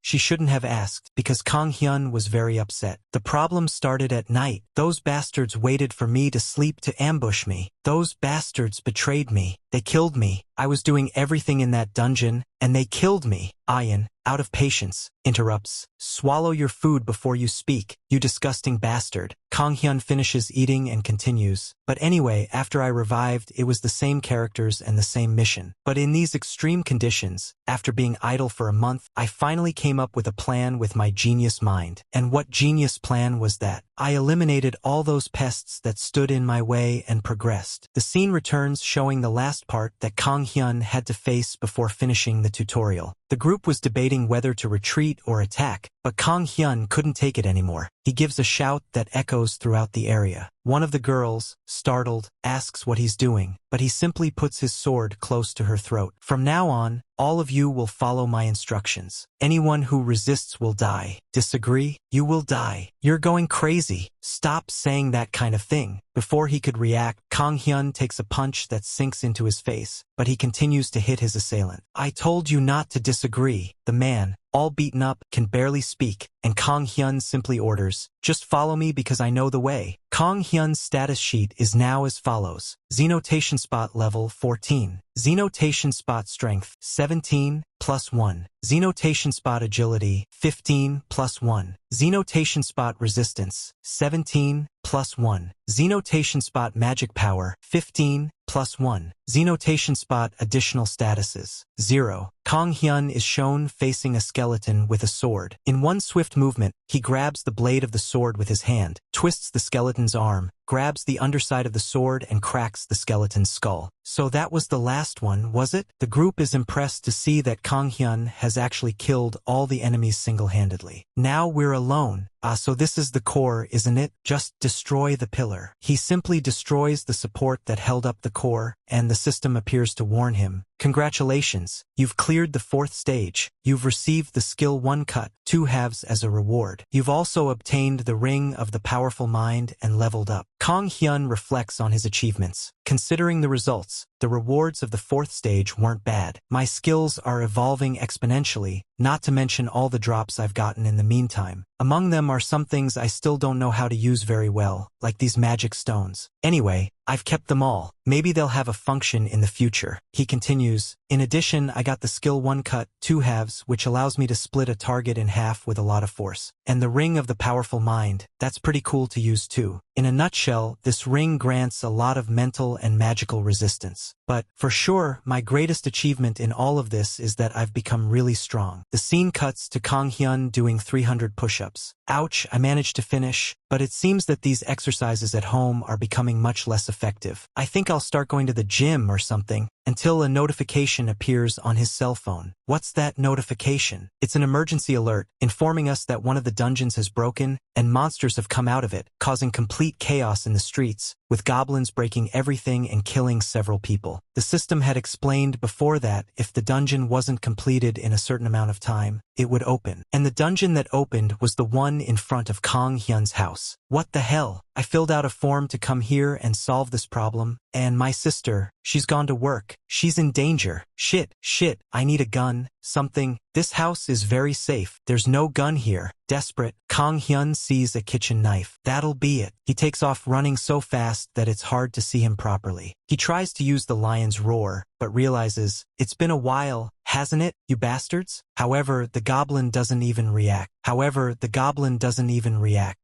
[SPEAKER 1] She shouldn't have asked, because Kang Hyun was very upset. The problem started at night. Those bastards waited for me to sleep to ambush me. Those bastards betrayed me. They killed me. I was doing everything in that dungeon, and they killed me. Ian, out of patience, interrupts. Swallow your food before you speak, you disgusting bastard. Kang Hyun finishes eating and continues. But anyway, after I revived, it was the same characters and the same mission. But in these extreme conditions, after being idle for a month, I finally came up with a plan with my genius mind. And what genius plan was that? I eliminated all those pests that stood in my way and progressed. The scene returns showing the last part that Kang Hyun had to face before finishing the tutorial. The group was debating whether to retreat or attack, but Kang Hyun couldn't take it anymore. He gives a shout that echoes throughout the area. One of the girls, startled, asks what he's doing, but he simply puts his sword close to her throat. From now on, all of you will follow my instructions. Anyone who resists will die. Disagree? You will die. You're going crazy. Stop saying that kind of thing. Before he could react, Kang Hyun takes a punch that sinks into his face, but he continues to hit his assailant. I told you not to disagree. The man, all beaten up, can barely speak, and Kang Hyun simply orders, just follow me because I know the way. Kang Hyun's status sheet is now as follows. Xenotation spot level 14. Xenotation spot strength 17 plus 1. Xenotation spot agility 15 plus 1. Xenotation spot resistance 17 plus 1. Xenotation spot magic power 15 plus 1. Xenotation spot additional statuses 0. Kang Hyun is shown facing a skeleton with a sword. In one swift movement, he grabs the blade of the sword with his hand, twists the skeleton's arm, grabs the underside of the sword and cracks the skeleton's skull. So that was the last one, was it? The group is impressed to see that Kang Hyun has actually killed all the enemies single-handedly. Now we're alone. So this is the core, isn't it? Just destroy the pillar. He simply destroys the support that held up the core, and the system appears to warn him. Congratulations, you've cleared the 4th stage. You've received the skill 1 cut, 2 halves as a reward. You've also obtained the Ring of the Powerful Mind and leveled up. Kang Hyun reflects on his achievements. Considering the results, the rewards of the 4th stage weren't bad. My skills are evolving exponentially, not to mention all the drops I've gotten in the meantime. Among them are some things I still don't know how to use very well, like these magic stones. Anyway, I've kept them all. Maybe they'll have a function in the future. He continues, in addition, I got the skill 1 cut, 2 halves, which allows me to split a target in half with a lot of force. And the Ring of the Powerful Mind, that's pretty cool to use too. In a nutshell, this ring grants a lot of mental and magical resistance. But, for sure, my greatest achievement in all of this is that I've become really strong. The scene cuts to Kang Hyun doing 300 push-ups. Ouch, I managed to finish, but it seems that these exercises at home are becoming much less effective. I think I'll start going to the gym or something, until a notification appears on his cell phone. What's that notification? It's an emergency alert, informing us that one of the dungeons has broken, and monsters have come out of it, causing complete chaos in the streets, with goblins breaking everything and killing several people. The system had explained before that if the dungeon wasn't completed in a certain amount of time, it would open. And the dungeon that opened was the one in front of Kang Hyun's house. What the hell? I filled out a form to come here and solve this problem, and my sister, she's gone to work. She's in danger. Shit, I need a gun, something. This house is very safe. There's no gun here. Desperate, Kang Hyun sees a kitchen knife. That'll be it. He takes off running so fast that it's hard to see him properly. He tries to use the lion's roar, but realizes, it's been a while, hasn't it, you bastards? However, the goblin doesn't even react.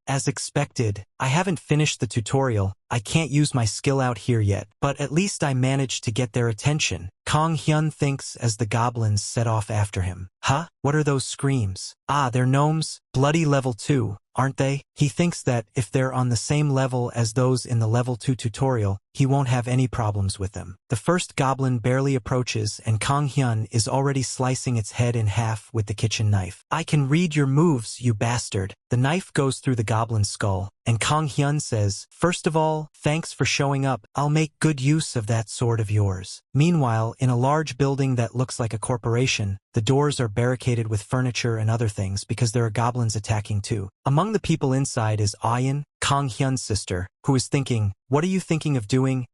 [SPEAKER 1] As expected, I haven't finished the tutorial. I can't use my skill out here yet, but at least I managed to get their attention. Kang Hyun thinks as the goblins set off after him. Huh? What are those screams? Ah, they're gnomes. Bloody level 2, aren't they? He thinks that if they're on the same level as those in the level 2 tutorial, he won't have any problems with them. The first goblin barely approaches and Kang Hyun is already slicing its head in half with the kitchen knife. I can read your moves, you bastard. The knife goes through the goblin's skull, and Kang Hyun says, first of all, thanks for showing up. I'll make good use of that sword of yours. Meanwhile, in a large building that looks like a corporation, the doors are barricaded with furniture and other things because there are goblins attacking too. Among the people inside is Ayan, Kang Hyun's sister, who is thinking, what are you thinking of doing,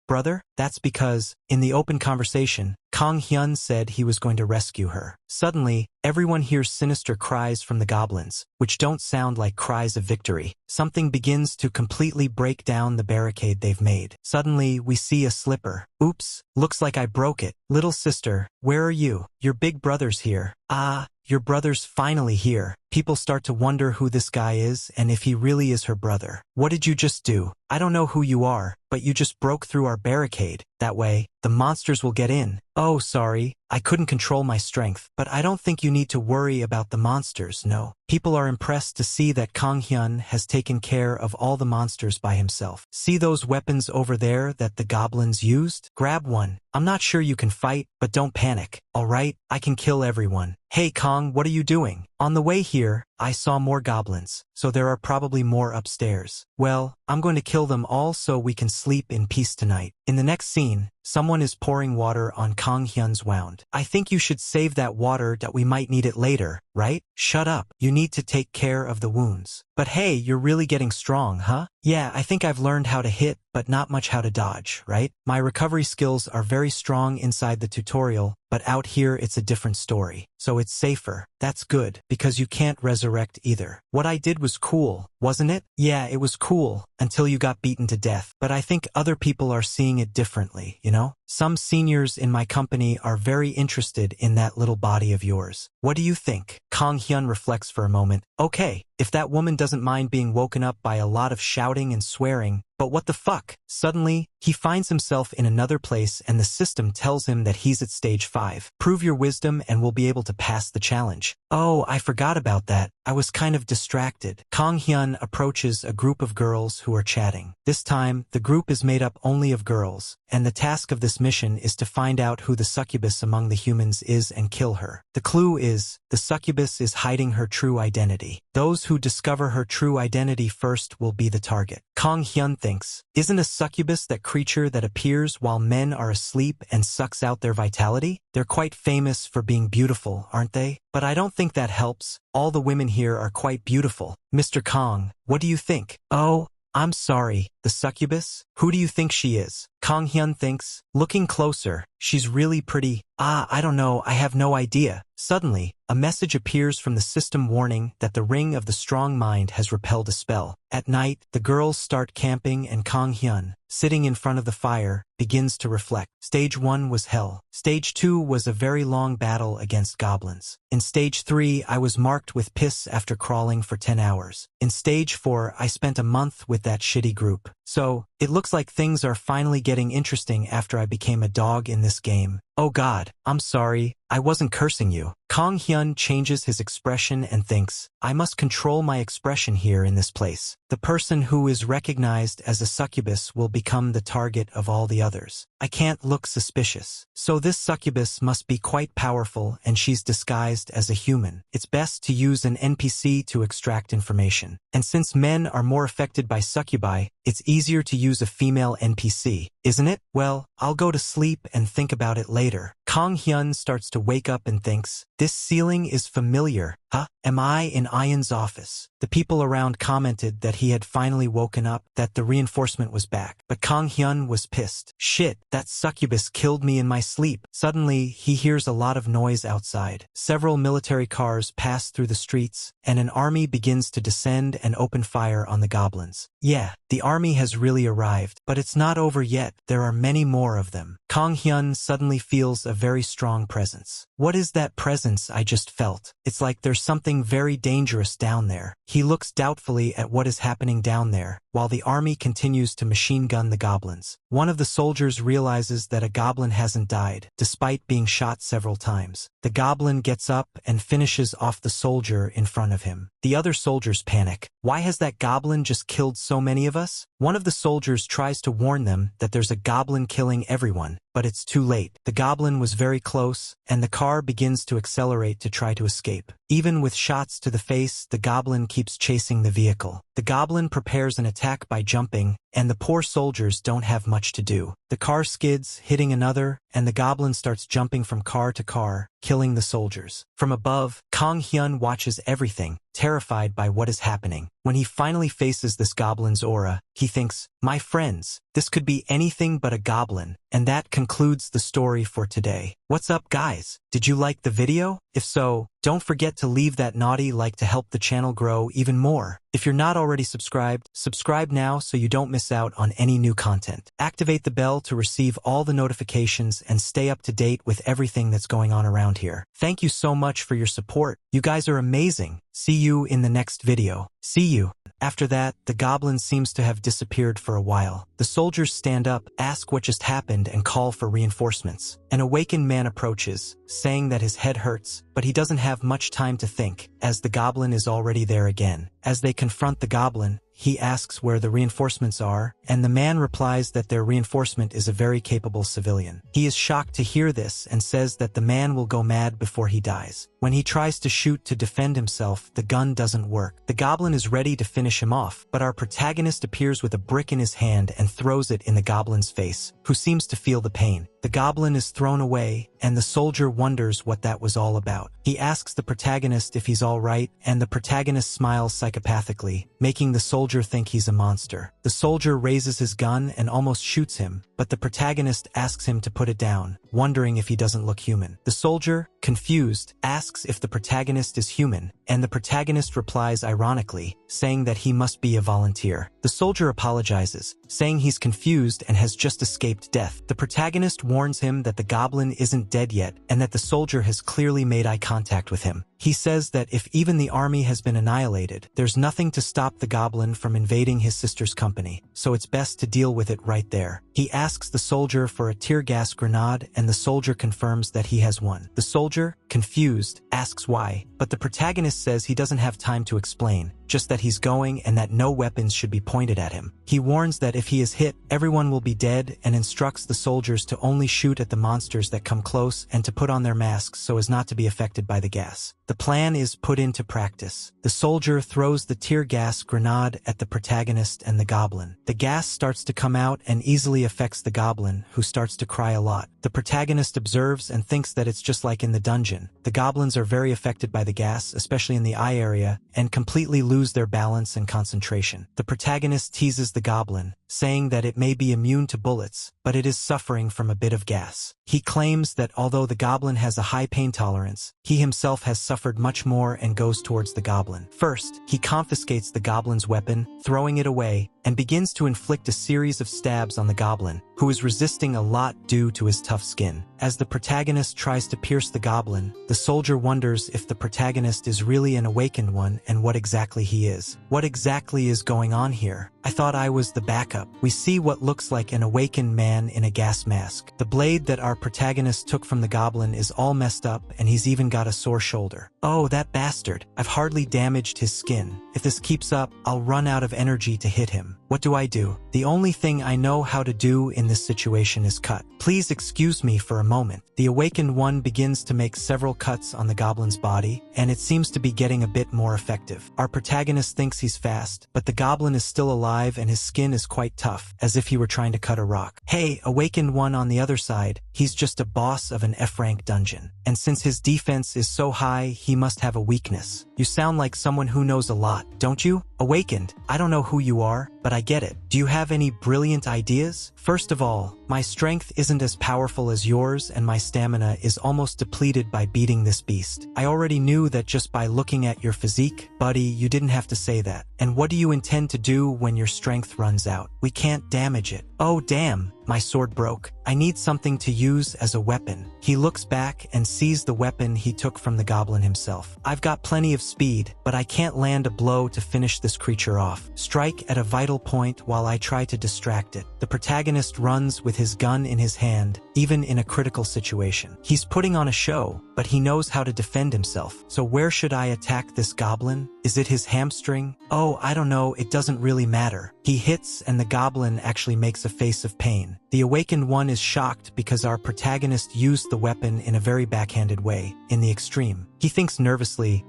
[SPEAKER 1] brother? That's because, in the open conversation, Kang Hyun said he was going to rescue her. Suddenly, everyone hears sinister cries from the goblins, which don't sound like cries of victory. Something begins to completely break down the barricade they've made. Suddenly, we see a slipper. Oops, looks like I broke it. Little sister, where are you? Your big brother's here. Ah, your brother's finally here. People start to wonder who this guy is and if he really is her brother. What did you just do? I don't know who you are, but you just broke through our barricade. That way, the monsters will get in. Oh, sorry, I couldn't control my strength, but I don't think you need to worry about the monsters, no. People are impressed to see that Kang Hyun has taken care of all the monsters by himself. See those weapons over there that the goblins used? Grab one. I'm not sure you can fight, but don't panic. Alright, I can kill everyone. Hey Kang, what are you doing? On the way here, I saw more goblins, so there are probably more upstairs. Well, I'm going to kill them all so we can sleep in peace tonight. In the next scene, someone is pouring water on Kang Hyun's wound. I think you should save that water that we might need it later, right? Shut up. You need to take care of the wounds. But hey, you're really getting strong, huh? Yeah, I think I've learned how to hit, but not much how to dodge, right? My recovery skills are very strong inside the tutorial, but out here it's a different story. So it's safer. That's good, because you can't resurrect either. What I did was cool, wasn't it? Yeah, it was cool, until you got beaten to death. But I think other people are seeing it differently, you know? Some seniors in my company are very interested in that little body of yours. What do you think? Kang Hyun reflects for a moment. Okay, if that woman doesn't mind being woken up by a lot of shouting and swearing, but what the fuck? Suddenly, he finds himself in another place and the system tells him that he's at stage 5. Prove your wisdom and we'll be able to pass the challenge. Oh, I forgot about that. I was kind of distracted. Kang Hyun approaches a group of girls who are chatting. This time, the group is made up only of girls, and the task of this this mission is to find out who the succubus among the humans is and kill her. The clue is, the succubus is hiding her true identity. Those who discover her true identity first will be the target. Kang Hyun thinks, isn't a succubus that creature that appears while men are asleep and sucks out their vitality? They're quite famous for being beautiful, aren't they? But I don't think that helps. All the women here are quite beautiful. Mr. Kong, what do you think? Oh, I'm sorry, the succubus? Who do you think she is? Kang Hyun thinks, looking closer, she's really pretty. I don't know, I have no idea. Suddenly, a message appears from the system warning that the ring of the strong mind has repelled a spell. At night, the girls start camping and Kang Hyun, sitting in front of the fire, begins to reflect. Stage 1 was hell. Stage 2 was a very long battle against goblins. In Stage 3, I was marked with piss after crawling for 10 hours. In Stage 4, I spent a month with that shitty group. So, it looks like things are finally getting interesting after I became a dog in this game. Oh God, I'm sorry, I wasn't cursing you. Kang Hyun changes his expression and thinks, I must control my expression here in this place. The person who is recognized as a succubus will become the target of all the others. I can't look suspicious. So this succubus must be quite powerful and she's disguised as a human. It's best to use an NPC to extract information. And since men are more affected by succubi, it's easier to use a female NPC, isn't it? Well, I'll go to sleep and think about it later. Kang Hyun starts to wake up and thinks, this ceiling is familiar. Huh? Am I in Ian's office? The people around commented that he had finally woken up, that the reinforcement was back. But Kang Hyun was pissed. Shit, that succubus killed me in my sleep. Suddenly, he hears a lot of noise outside. Several military cars pass through the streets, and an army begins to descend and open fire on the goblins. Yeah, the army has really arrived, but it's not over yet. There are many more of them. Kang Hyun suddenly feels a very strong presence. What is that presence I just felt? It's like there's something very dangerous down there. He looks doubtfully at what is happening down there, while the army continues to machine gun the goblins. One of the soldiers realizes that a goblin hasn't died, despite being shot several times. The goblin gets up and finishes off the soldier in front of him. The other soldiers panic. Why has that goblin just killed so many of us? One of the soldiers tries to warn them that there's a goblin killing everyone, but it's too late. The goblin was very close, and the car begins to accelerate to try to escape. Even with shots to the face, the goblin keeps chasing the vehicle. The goblin prepares an attack by jumping, and the poor soldiers don't have much to do. The car skids, hitting another, and the goblin starts jumping from car to car, killing the soldiers. From above, Kang Hyun watches everything, terrified by what is happening. When he finally faces this goblin's aura, he thinks, my friends, this could be anything but a goblin. And that concludes the story for today. What's up, guys? Did you like the video? If so, don't forget to leave that naughty like to help the channel grow even more. If you're not already subscribed, subscribe now so you don't miss out on any new content. Activate the bell to receive all the notifications and stay up to date with everything that's going on around here. Thank you so much for your support. You guys are amazing. See you in the next video. See you. After that, the goblin seems to have disappeared for a while. The soldiers stand up, ask what just happened, and call for reinforcements. An awakened man approaches, saying that his head hurts, but he doesn't have much time to think, as the goblin is already there again. As they confront the goblin, he asks where the reinforcements are, and the man replies that their reinforcement is a very capable civilian. He is shocked to hear this and says that the man will go mad before he dies. When he tries to shoot to defend himself, the gun doesn't work. The goblin is ready to finish him off, but our protagonist appears with a brick in his hand and throws it in the goblin's face, who seems to feel the pain. The goblin is thrown away, and the soldier wonders what that was all about. He asks the protagonist if he's all right, and the protagonist smiles psychopathically, making the soldier think he's a monster. The soldier raises his gun and almost shoots him, but the protagonist asks him to put it down, wondering if he doesn't look human. The soldier, confused, asks if the protagonist is human, and the protagonist replies ironically, saying that he must be a volunteer. The soldier apologizes, saying he's confused and has just escaped death. The protagonist warns him that the goblin isn't dead yet, and that the soldier has clearly made eye contact with him. He says that if even the army has been annihilated, there's nothing to stop the goblin from invading his sister's company, so it's best to deal with it right there. He asks the soldier for a tear gas grenade, and the soldier confirms that he has one. The soldier, confused, asks why, but the protagonist says he doesn't have time to explain, just that he's going and that no weapons should be pointed at him. He warns that if he is hit, everyone will be dead and instructs the soldiers to only shoot at the monsters that come close and to put on their masks so as not to be affected by the gas. The plan is put into practice. The soldier throws the tear gas grenade at the protagonist and the goblin. The gas starts to come out and easily affects the goblin, who starts to cry a lot. The protagonist observes and thinks that it's just like in the dungeon. The goblins are very affected by the gas, especially in the eye area, and completely lose their balance and concentration. The protagonist teases the goblin, saying that it may be immune to bullets, but it is suffering from a bit of gas. He claims that although the goblin has a high pain tolerance, he himself has suffered much more and goes towards the goblin. First, he confiscates the goblin's weapon, throwing it away, and begins to inflict a series of stabs on the goblin, who is resisting a lot due to his tough skin. As the protagonist tries to pierce the goblin, the soldier wonders if the protagonist is really an awakened one and what exactly he is. What exactly is going on here? I thought I was the backup. We see what looks like an awakened man in a gas mask. The blade that our protagonist took from the goblin is all messed up and he's even got a sore shoulder. Oh, that bastard. I've hardly damaged his skin. If this keeps up, I'll run out of energy to hit him. What do I do? The only thing I know how to do in this situation is cut. Please excuse me for a moment. The awakened one begins to make several cuts on the goblin's body, and it seems to be getting a bit more effective. Our protagonist thinks he's fast, but the goblin is still alive and his skin is quite tough, as if he were trying to cut a rock. Hey, awakened one on the other side, he's just a boss of an F-rank dungeon. And since his defense is so high, he must have a weakness. You sound like someone who knows a lot, don't you? Awakened, I don't know who you are, but I get it. Do you have any brilliant ideas? First of all, my strength isn't as powerful as yours and my stamina is almost depleted by beating this beast. I already knew that just by looking at your physique. Buddy, you didn't have to say that. And what do you intend to do when your strength runs out? We can't damage it. Oh damn, my sword broke. I need something to use as a weapon. He looks back and sees the weapon he took from the goblin himself. I've got plenty of speed, but I can't land a blow to finish this creature off. Strike at a vital point while I try to distract it. The protagonist runs with his gun in his hand, even in a critical situation. He's putting on a show, but he knows how to defend himself. So where should I attack this goblin? Is it his hamstring? Oh, I don't know, it doesn't really matter. He hits and the goblin actually makes a face of pain. The awakened one is shocked because our protagonist used the weapon in a very backhanded way, in the extreme. He thinks nervously,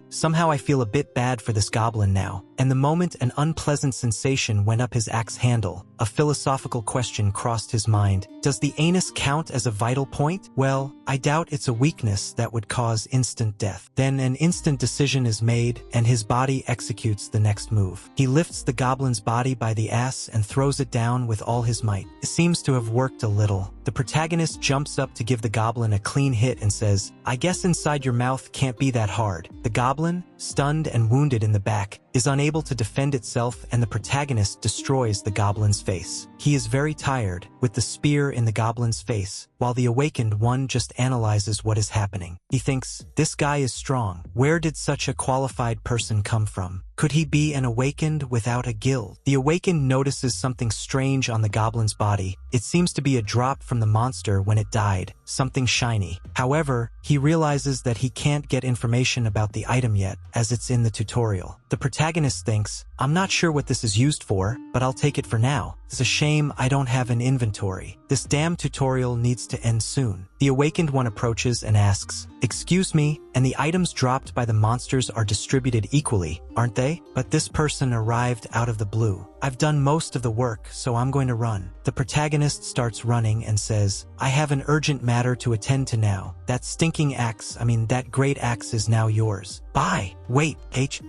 [SPEAKER 1] somehow I feel a bit bad for this goblin now. And the moment an unpleasant sensation went up his axe handle, a philosophical question crossed his mind. Does the anus count as a vital point? Well, I doubt it's a weakness that would cause instant death. Then an instant decision is made, and his body executes the next move. He lifts the goblin's body by the ass and throws it down with all his might. It seems to have worked a little. The protagonist jumps up to give the goblin a clean hit and says, I guess inside your mouth can't be that hard. The goblin, stunned and wounded in the back, is unable to defend itself and the protagonist destroys the goblin's face. He is very tired, with the spear in the goblin's face, while the awakened one just analyzes what is happening. He thinks, this guy is strong. Where did such a qualified person come from? Could he be an awakened without a guild? The awakened notices something strange on the goblin's body. It seems to be a drop from the monster when it died, something shiny. However, he realizes that he can't get information about the item yet, as it's in the tutorial. The protagonist thinks, I'm not sure what this is used for, but I'll take it for now. It's a shame I don't have an inventory. This damn tutorial needs to end soon. The awakened one approaches and asks, excuse me, and the items dropped by the monsters are distributed equally, aren't they? But this person arrived out of the blue. I've done most of the work, so I'm going to run. The protagonist starts running and says, I have an urgent matter to attend to now. That stinking axe, that great axe is now yours. Bye. Wait,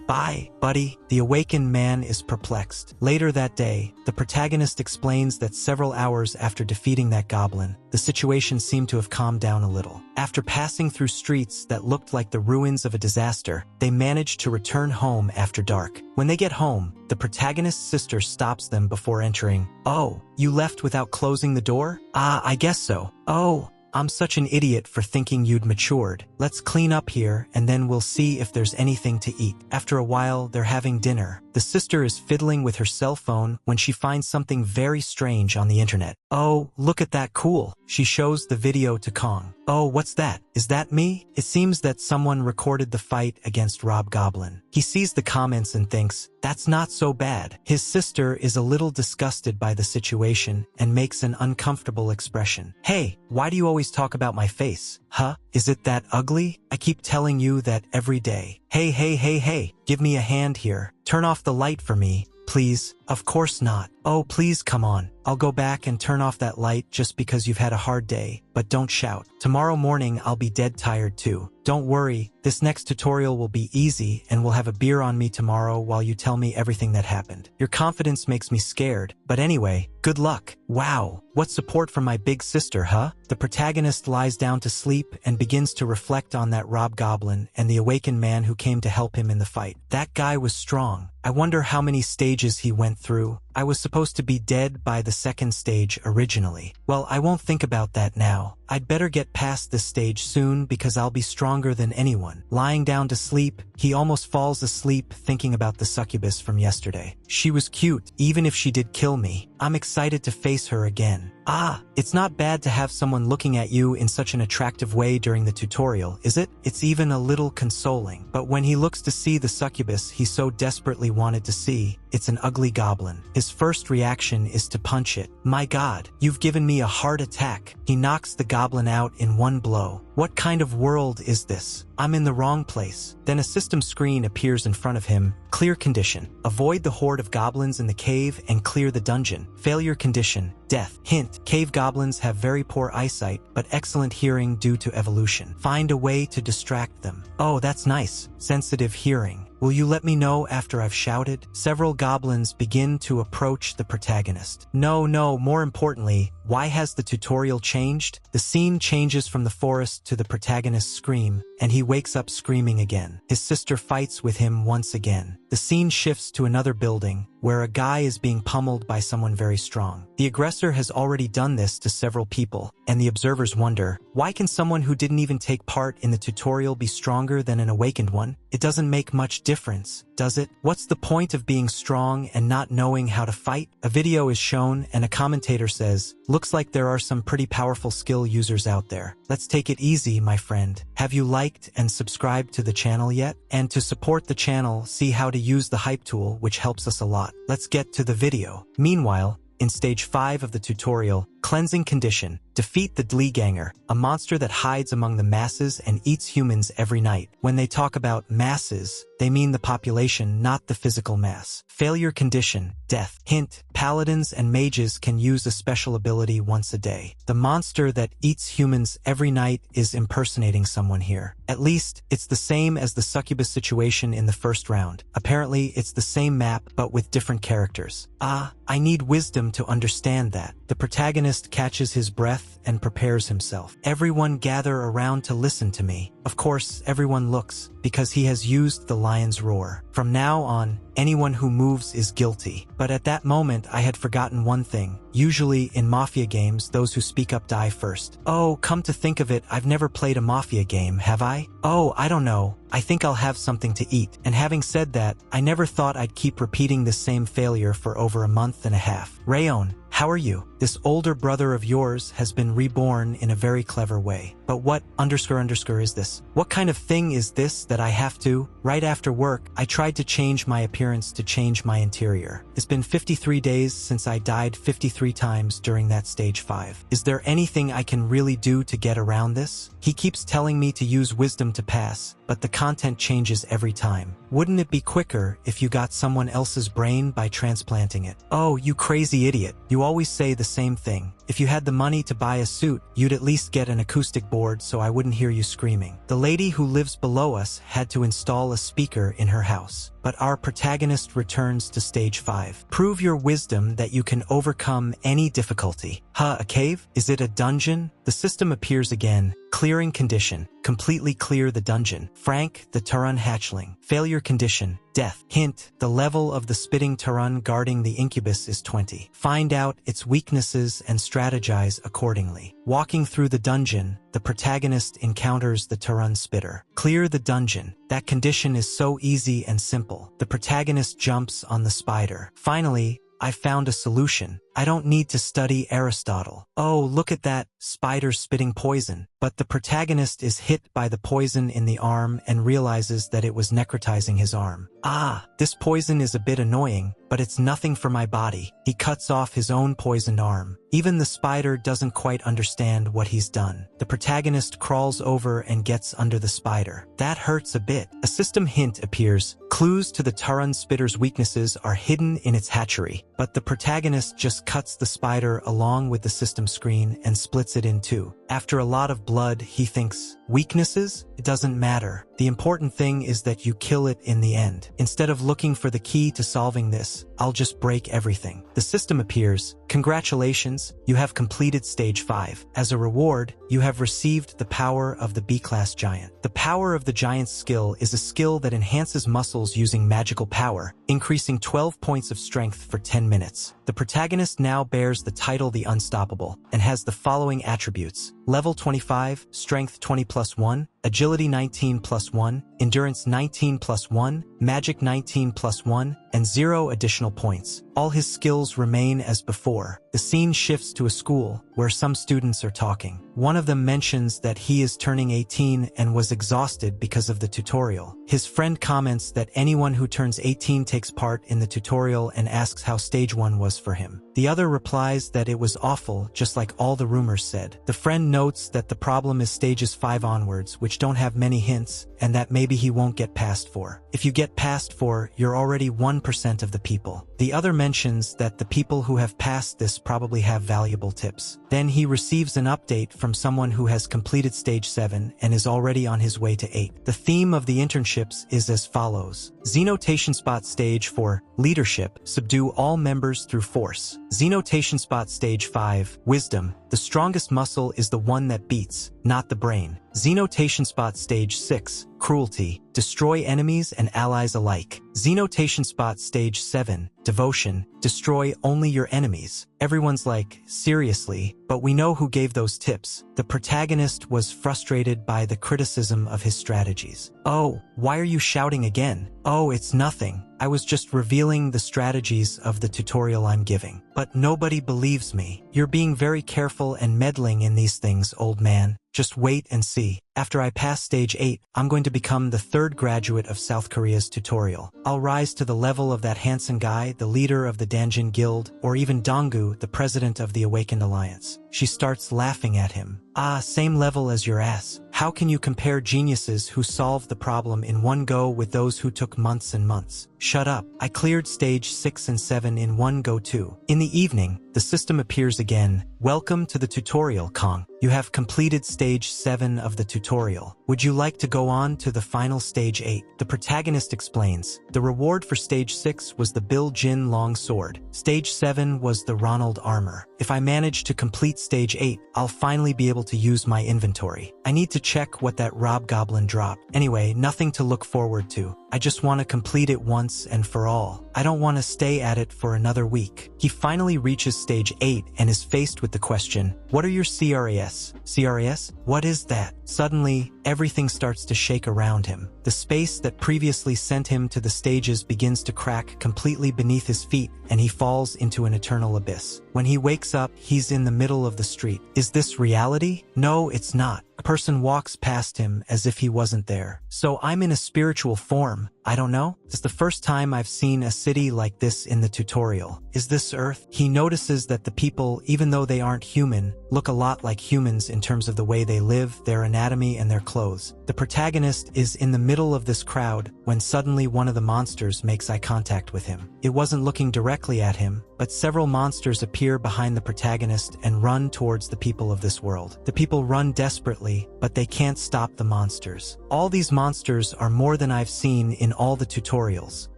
[SPEAKER 1] bye, buddy. The awakened man is perplexed. Later that day, the protagonist explains that several hours after defeating that goblin, the situation seemed to have calmed down a little. After passing through streets that looked like the ruins of a disaster, they managed to return home after dark. When they get home, the protagonist's sister stops them before entering. Oh, you left without closing the door? I guess so. Oh, I'm such an idiot for thinking you'd matured. Let's clean up here and then we'll see if there's anything to eat. After a while, they're having dinner. The The sister is fiddling with her cell phone when she finds something very strange on the internet. Oh, look at that cool. She shows the video to Kong. Oh, what's that? Is that me? It seems that someone recorded the fight against Rob Goblin. He sees the comments and thinks, that's not so bad. His sister is a little disgusted by the situation and makes an uncomfortable expression. Hey, why do you always talk about my face? Huh? Is it that ugly? I keep telling you that every day. Hey, give me a hand here. Turn off the light for me, please. Of course not. Oh, please come on. I'll go back and turn off that light just because you've had a hard day, but don't shout. Tomorrow morning I'll be dead tired too. Don't worry, this next tutorial will be easy and we'll have a beer on me tomorrow while you tell me everything that happened. Your confidence makes me scared, but anyway, good luck. Wow, what support from my big sister, huh? The protagonist lies down to sleep and begins to reflect on that Rob Goblin and the awakened man who came to help him in the fight. That guy was strong. I wonder how many stages he went through. I was supposed to be dead by the second stage originally. Well, I won't think about that now. I'd better get past this stage soon because I'll be stronger than anyone. Lying down to sleep, he almost falls asleep thinking about the succubus from yesterday. She was cute, even if she did kill me. I'm excited to face her again. Ah, it's not bad to have someone looking at you in such an attractive way during the tutorial, is it? It's even a little consoling. But when he looks to see the succubus he so desperately wanted to see, it's an ugly goblin. His first reaction is to punch it. My God, you've given me a heart attack. He knocks the goblin out in one blow. What kind of world is this? I'm in the wrong place. Then a system screen appears in front of him. Clear condition. Avoid the horde of goblins in the cave and clear the dungeon. Failure condition. Death. Hint. Cave goblins have very poor eyesight, but excellent hearing due to evolution. Find a way to distract them. Oh, that's nice. Sensitive hearing. Will you let me know after I've shouted? Several goblins begin to approach the protagonist. No, more importantly, why has the tutorial changed? The scene changes from the forest to the protagonist's scream, and he wakes up screaming again. His sister fights with him once again. The scene shifts to another building, where a guy is being pummeled by someone very strong. The aggressor has already done this to several people, and the observers wonder, why can someone who didn't even take part in the tutorial be stronger than an awakened one? It doesn't make much difference, does it? What's the point of being strong and not knowing how to fight? A video is shown and a commentator says, looks like there are some pretty powerful skill users out there. Let's take it easy, my friend. Have you liked and subscribed to the channel yet? And to support the channel, see how to use the hype tool, which helps us a lot. Let's get to the video. Meanwhile, in stage 5 of the tutorial, Cleansing Condition, defeat the Dleganger, a monster that hides among the masses and eats humans every night. When they talk about masses, they mean the population, not the physical mass. Failure Condition, death. Hint, paladins and mages can use a special ability once a day. The monster that eats humans every night is impersonating someone here. At least, it's the same as the succubus situation in the first round. Apparently, it's the same map, but with different characters. Ah, I need wisdom to understand that. The protagonist catches his breath and prepares himself. Everyone gather around to listen to me. Of course, everyone looks, because he has used the lion's roar. From now on, anyone who moves is guilty. But at that moment, I had forgotten one thing. Usually, in Mafia games, those who speak up die first. Oh, come to think of it, I've never played a Mafia game, have I? Oh, I don't know. I think I'll have something to eat. And having said that, I never thought I'd keep repeating this same failure for over a month and a half. Rayon, how are you? This older brother of yours has been reborn in a very clever way. But what _ is this? What kind of thing is this that I have to? Right after work, I tried to change my appearance to change my interior. It's been 53 days since I died 53 times during that stage 5. Is there anything I can really do to get around this? He keeps telling me to use wisdom to pass, but the content changes every time. Wouldn't it be quicker if you got someone else's brain by transplanting it? Oh, you crazy idiot. You always say the same thing. If you had the money to buy a suit, you'd at least get an acoustic board so I wouldn't hear you screaming. The lady who lives below us had to install a speaker in her house. But our protagonist returns to stage 5. Prove your wisdom that you can overcome any difficulty. Huh, a cave? Is it a dungeon? The system appears again. Clearing condition. Completely clear the dungeon. Frank, the Turun hatchling. Failure condition. Death. Hint, the level of the spitting Turun guarding the incubus is 20. Find out its weaknesses and strengths strategize accordingly. Walking through the dungeon, the protagonist encounters the Turun Spitter. Clear the dungeon. That condition is so easy and simple. The protagonist jumps on the spider. Finally, I found a solution. I don't need to study Aristotle. Oh, look at that, spider spitting poison. But the protagonist is hit by the poison in the arm and realizes that it was necrotizing his arm. Ah, this poison is a bit annoying, but it's nothing for my body. He cuts off his own poisoned arm. Even the spider doesn't quite understand what he's done. The protagonist crawls over and gets under the spider. That hurts a bit. A system hint appears. Clues to the Turun Spitter's weaknesses are hidden in its hatchery, but the protagonist just cuts the spider along with the system screen and splits it in two. After a lot of blood, he thinks, weaknesses? It doesn't matter. The important thing is that you kill it in the end. Instead of looking for the key to solving this, I'll just break everything. The system appears. Congratulations, you have completed stage 5. As a reward, you have received the power of the B-class giant. The power of the giant's skill is a skill that enhances muscles using magical power, increasing 12 points of strength for 10 minutes. The protagonist now bears the title The Unstoppable and has the following attributes: level 25, strength 20 plus 1, agility 19 plus 1, endurance 19 plus 1, magic 19 plus 1, and 0 additional points. All his skills remain as before. The scene shifts to a school where some students are talking. One of them mentions that he is turning 18 and was exhausted because of the tutorial. His friend comments that anyone who turns 18 takes part in the tutorial and asks how stage 1 was for him. The other replies that it was awful, just like all the rumors said. The friend notes that the problem is stages 5 onwards, which don't have many hints, and that maybe he won't get past 4. If you get past 4, you're already 1% of the people. The other mentions that the people who have passed this probably have valuable tips. Then he receives an update from someone who has completed stage 7 and is already on his way to 8. The theme of the internships is as follows. Xenotation Spot Stage 4, Leadership, subdue all members through force. Xenotation Spot Stage 5, Wisdom, the strongest muscle is the one that beats, not the brain. Xenotation Spot Stage 6, Cruelty, destroy enemies and allies alike. Xenotation Spot Stage 7, Devotion, destroy only your enemies. Everyone's like, seriously, but we know who gave those tips. The protagonist was frustrated by the criticism of his strategies. Oh, why are you shouting again? Oh, it's nothing. I was just revealing the strategies of the tutorial I'm giving. But nobody believes me. You're being very careful and meddling in these things, old man. Just wait and see. After I pass stage 8, I'm going to become the 3rd graduate of South Korea's tutorial. I'll rise to the level of that handsome guy, the leader of the Danjin Guild, or even Donggu, the president of the Awakened Alliance. She starts laughing at him. Ah, same level as your ass. How can you compare geniuses who solved the problem in one go with those who took months and months? Shut up. I cleared stage 6 and 7 in one go too. In the evening, the system appears again. Welcome to the tutorial, Kong. You have completed stage 7 of the tutorial. Would you like to go on to the final stage 8? The protagonist explains. The reward for stage 6 was the Bill Jin long sword. Stage 7 was the Ronald armor. If I manage to complete stage 8, I'll finally be able to use my inventory. I need to check what that Rob Goblin dropped. Anyway, nothing to look forward to. I just want to complete it once and for all. I don't want to stay at it for another week. He finally reaches stage 8 and is faced with the question, what are your CRAS? CRAS? What is that? Suddenly, everything starts to shake around him. The space that previously sent him to the stages begins to crack completely beneath his feet, and he falls into an eternal abyss. When he wakes up, he's in the middle of the street. Is this reality? No, it's not. A person walks past him as if he wasn't there. So I'm in a spiritual form. I don't know. It's the first time I've seen a city like this in the tutorial. Is this Earth? He notices that the people, even though they aren't human, look a lot like humans in terms of the way they live, their anatomy, and their clothes. The protagonist is in the middle of this crowd when suddenly one of the monsters makes eye contact with him. It wasn't looking directly at him, but several monsters appear behind the protagonist and run towards the people of this world. The people run desperately, but they can't stop the monsters. All these monsters are more than I've seen in all the tutorials.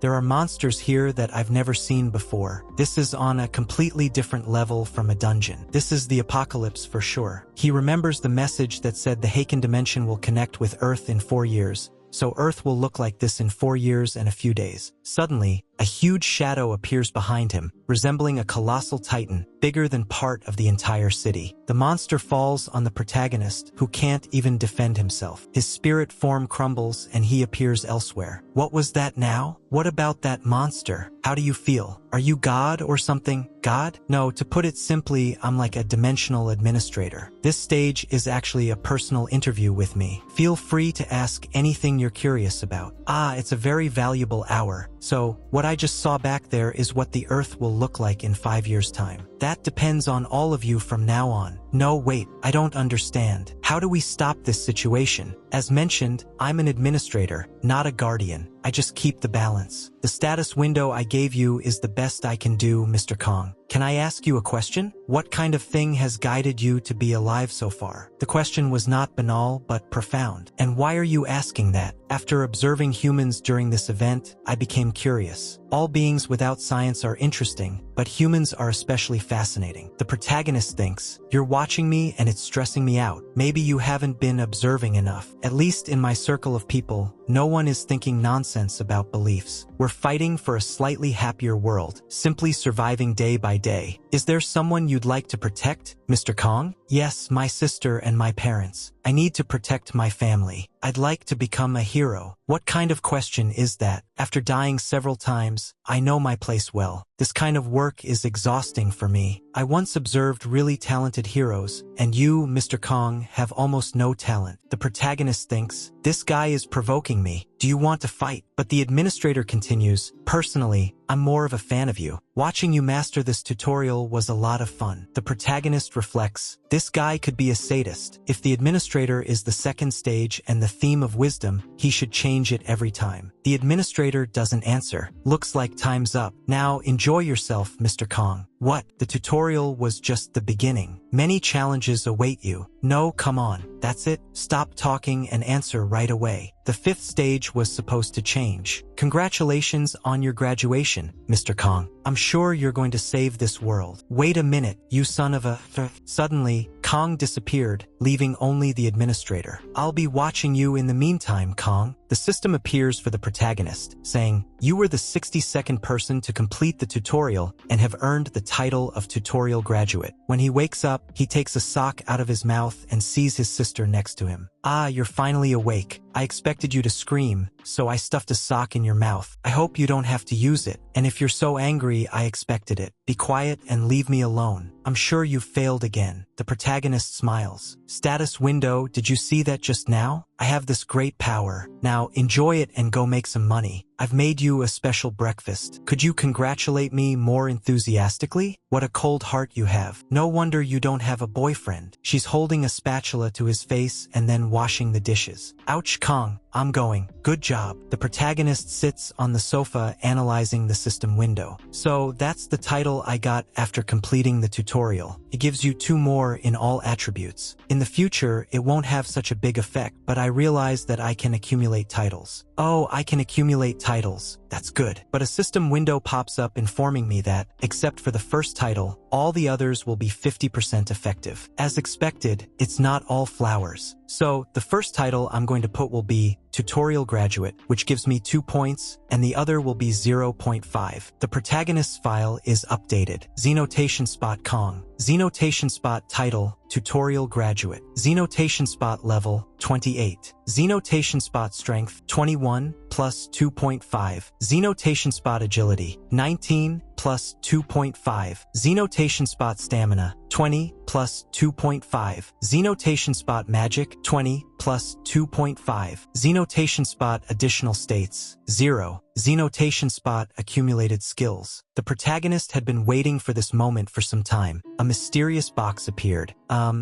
[SPEAKER 1] There are monsters here that I've never seen before. This is on a completely different level from a dungeon. This is the apocalypse for sure. He remembers the message that said the Haken dimension will connect with Earth in 4 years. So Earth will look like this in 4 years and a few days. Suddenly, a huge shadow appears behind him, resembling a colossal titan, bigger than part of the entire city. The monster falls on the protagonist, who can't even defend himself. His spirit form crumbles and he appears elsewhere. What was that now? What about that monster? How do you feel? Are you God or something? God? No, to put it simply, I'm like a dimensional administrator. This stage is actually a personal interview with me. Feel free to ask anything you're curious about. It's a very valuable hour. So, what I just saw back there is what the Earth will look like in 5 years' time. That depends on all of you from now on. No, wait, I don't understand. How do we stop this situation? As mentioned, I'm an administrator, not a guardian. I just keep the balance. The status window I gave you is the best I can do, Mr. Kong. Can I ask you a question? What kind of thing has guided you to be alive so far? The question was not banal, but profound. And why are you asking that? After observing humans during this event, I became curious. All beings without science are interesting, but humans are especially fascinating. The protagonist thinks, "You're watching me and it's stressing me out. Maybe you haven't been observing enough." At least in my circle of people, no one is thinking nonsense about beliefs. We're fighting for a slightly happier world, simply surviving day by day. Is there someone you'd like to protect, Mr. Kong? Yes, my sister and my parents. I need to protect my family. I'd like to become a hero. What kind of question is that? After dying several times, I know my place well. This kind of work is exhausting for me. I once observed really talented heroes, and you, Mr. Kong, have almost no talent. The protagonist thinks, "This guy is provoking me. Do you want to fight?" But the administrator continues, "Personally, I'm more of a fan of you. Watching you master this tutorial was a lot of fun." The protagonist reflects, "This guy could be a sadist. If the administrator is the second stage and the theme of wisdom, he should change it every time." The administrator doesn't answer. Looks like time's up. Now enjoy yourself, Mr. Kong. What? The tutorial was just the beginning. Many challenges await you. No, come on. That's it. Stop talking and answer right away. The 5th stage was supposed to change. Congratulations on your graduation, Mr. Kong. I'm sure you're going to save this world. Wait a minute, you son of a... Suddenly, Kong disappeared, leaving only the administrator. "I'll be watching you in the meantime, Kong." The system appears for the protagonist, saying, "You were the 62nd person to complete the tutorial and have earned the title of tutorial graduate." When he wakes up, he takes a sock out of his mouth and sees his sister next to him. You're finally awake. I expected you to scream, so I stuffed a sock in your mouth. I hope you don't have to use it. And if you're so angry, I expected it. Be quiet and leave me alone. I'm sure you've failed again." The protagonist smiles. Status window, did you see that just now? I have this great power. Now enjoy it and go make some money. I've made you a special breakfast. Could you congratulate me more enthusiastically? What a cold heart you have. No wonder you don't have a boyfriend. She's holding a spatula to his face and then washing the dishes. Ouch, Kong. I'm going. Good job. The protagonist sits on the sofa analyzing the system window. So that's the title I got after completing the tutorial. It gives you 2 more in all attributes. In the future, it won't have such a big effect, but I realized that I can accumulate titles. Oh, I can accumulate titles. That's good. But a system window pops up informing me that, except for the first title, all the others will be 50% effective. As expected, it's not all flowers. So, the first title I'm going to put will be Tutorial Graduate, which gives me 2 points, and the other will be 0.5. The protagonist's file is updated. Xenotation Spot Kong. Xenotation Spot Title, Tutorial Graduate. Xenotation Spot Level, 28. Xenotation Spot Strength, 21, plus 2.5. Xenotation Spot Agility, 19, plus 2.5. Xenotation Spot Stamina, 20, plus 2.5. Xenotation Spot Magic, 20, plus 2.5. Xenotation Spot Additional States, 0. Xenotation Spot Accumulated Skills. The protagonist had been waiting for this moment for some time. A mysterious box appeared.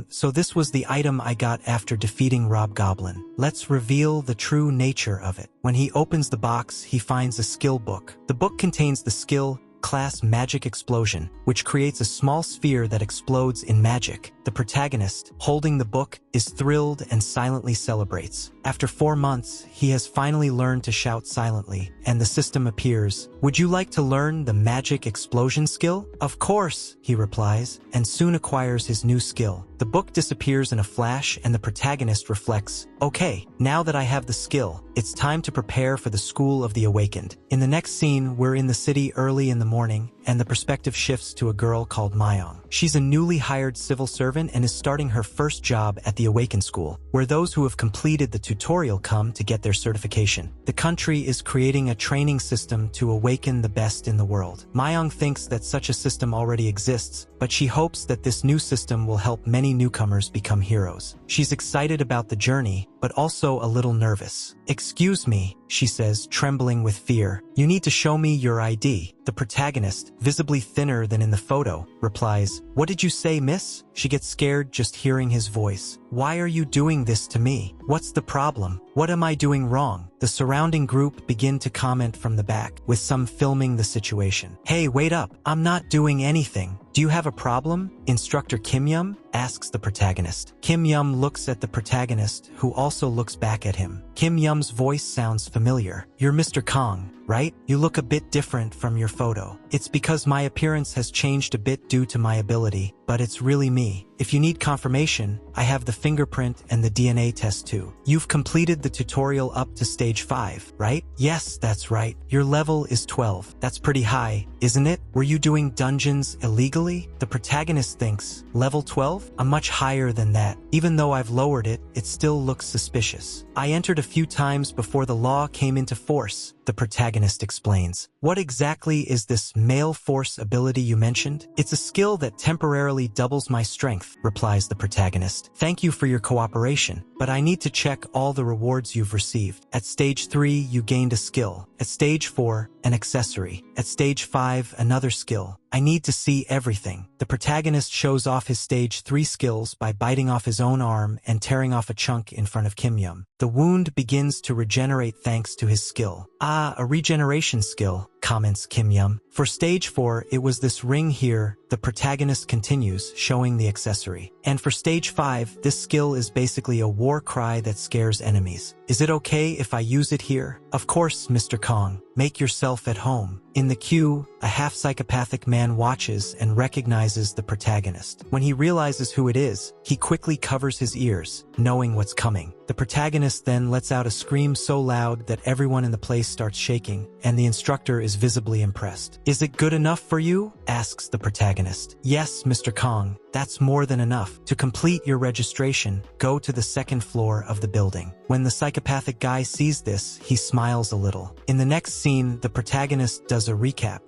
[SPEAKER 1] So this was the item I got after defeating Rob Goblin. Let's reveal the true nature of it. When he opens the box, he finds a skill book. The book contains the skill class Magic Explosion, which creates a small sphere that explodes in magic. The protagonist, holding the book, is thrilled and silently celebrates. After 4 months, he has finally learned to shout silently, and the system appears. Would you like to learn the Magic Explosion skill? Of course, he replies, and soon acquires his new skill. The book disappears in a flash and the protagonist reflects, okay, now that I have the skill, it's time to prepare for the School of the Awakened. In the next scene, we're in the city early in the morning, and the perspective shifts to a girl called Myong. She's a newly hired civil servant and is starting her first job at the Awakened School, where those who have completed the tutorial come to get their certification. The country is creating a training system to awaken the best in the world. Myong thinks that such a system already exists, but she hopes that this new system will help many newcomers become heroes. She's excited about the journey, but also a little nervous. "Excuse me," she says, trembling with fear. "You need to show me your ID." The protagonist, visibly thinner than in the photo, replies, "What did you say, miss?" She gets scared just hearing his voice. "Why are you doing this to me? What's the problem? What am I doing wrong?" The surrounding group begin to comment from the back, with some filming the situation. "Hey, wait up, I'm not doing anything. Do you have a problem?" Instructor Kim Yum asks the protagonist. Kim Yum looks at the protagonist, who also looks back at him. Kim Yum's voice sounds familiar. "You're Mr. Kong, right? You look a bit different from your photo." "It's because my appearance has changed a bit due to my ability, but it's really me. If you need confirmation, I have the fingerprint and the DNA test too." "You've completed the tutorial up to stage 5, right?" "Yes, that's right. Your level is 12. That's pretty high, isn't it? Were you doing dungeons illegally?" The protagonist thinks, level 12? I'm much higher than that. Even though I've lowered it, it still looks suspicious. "I entered a few times before the law came into force," the protagonist explains. "What exactly is this male force ability you mentioned?" "It's a skill that temporarily doubles my strength," replies the protagonist. "Thank you for your cooperation, but I need to check all the rewards you've received. At stage 3, you gained a skill. At stage 4, an accessory. At stage 5, another skill. I need to see everything." The protagonist shows off his stage 3 skills by biting off his own arm and tearing off a chunk in front of Kim Yum. The wound begins to regenerate thanks to his skill. "Ah, a regeneration skill," comments Kim Yum. "For stage 4, it was this ring here," the protagonist continues, showing the accessory. "And for stage 5, this skill is basically a war cry that scares enemies. Is it okay if I use it here?" "Of course, Mr. Kong. Make yourself at home." In the queue, a half-psychopathic man watches and recognizes the protagonist. When he realizes who it is, he quickly covers his ears, knowing what's coming. The protagonist then lets out a scream so loud that everyone in the place starts shaking, and the instructor is visibly impressed. "Is it good enough for you?" asks the protagonist. "Yes, Mr. Kong. That's more than enough. To complete your registration, go to the 2nd floor of the building." When the psychopathic guy sees this, he smiles a little. In the next scene, the protagonist does a recap.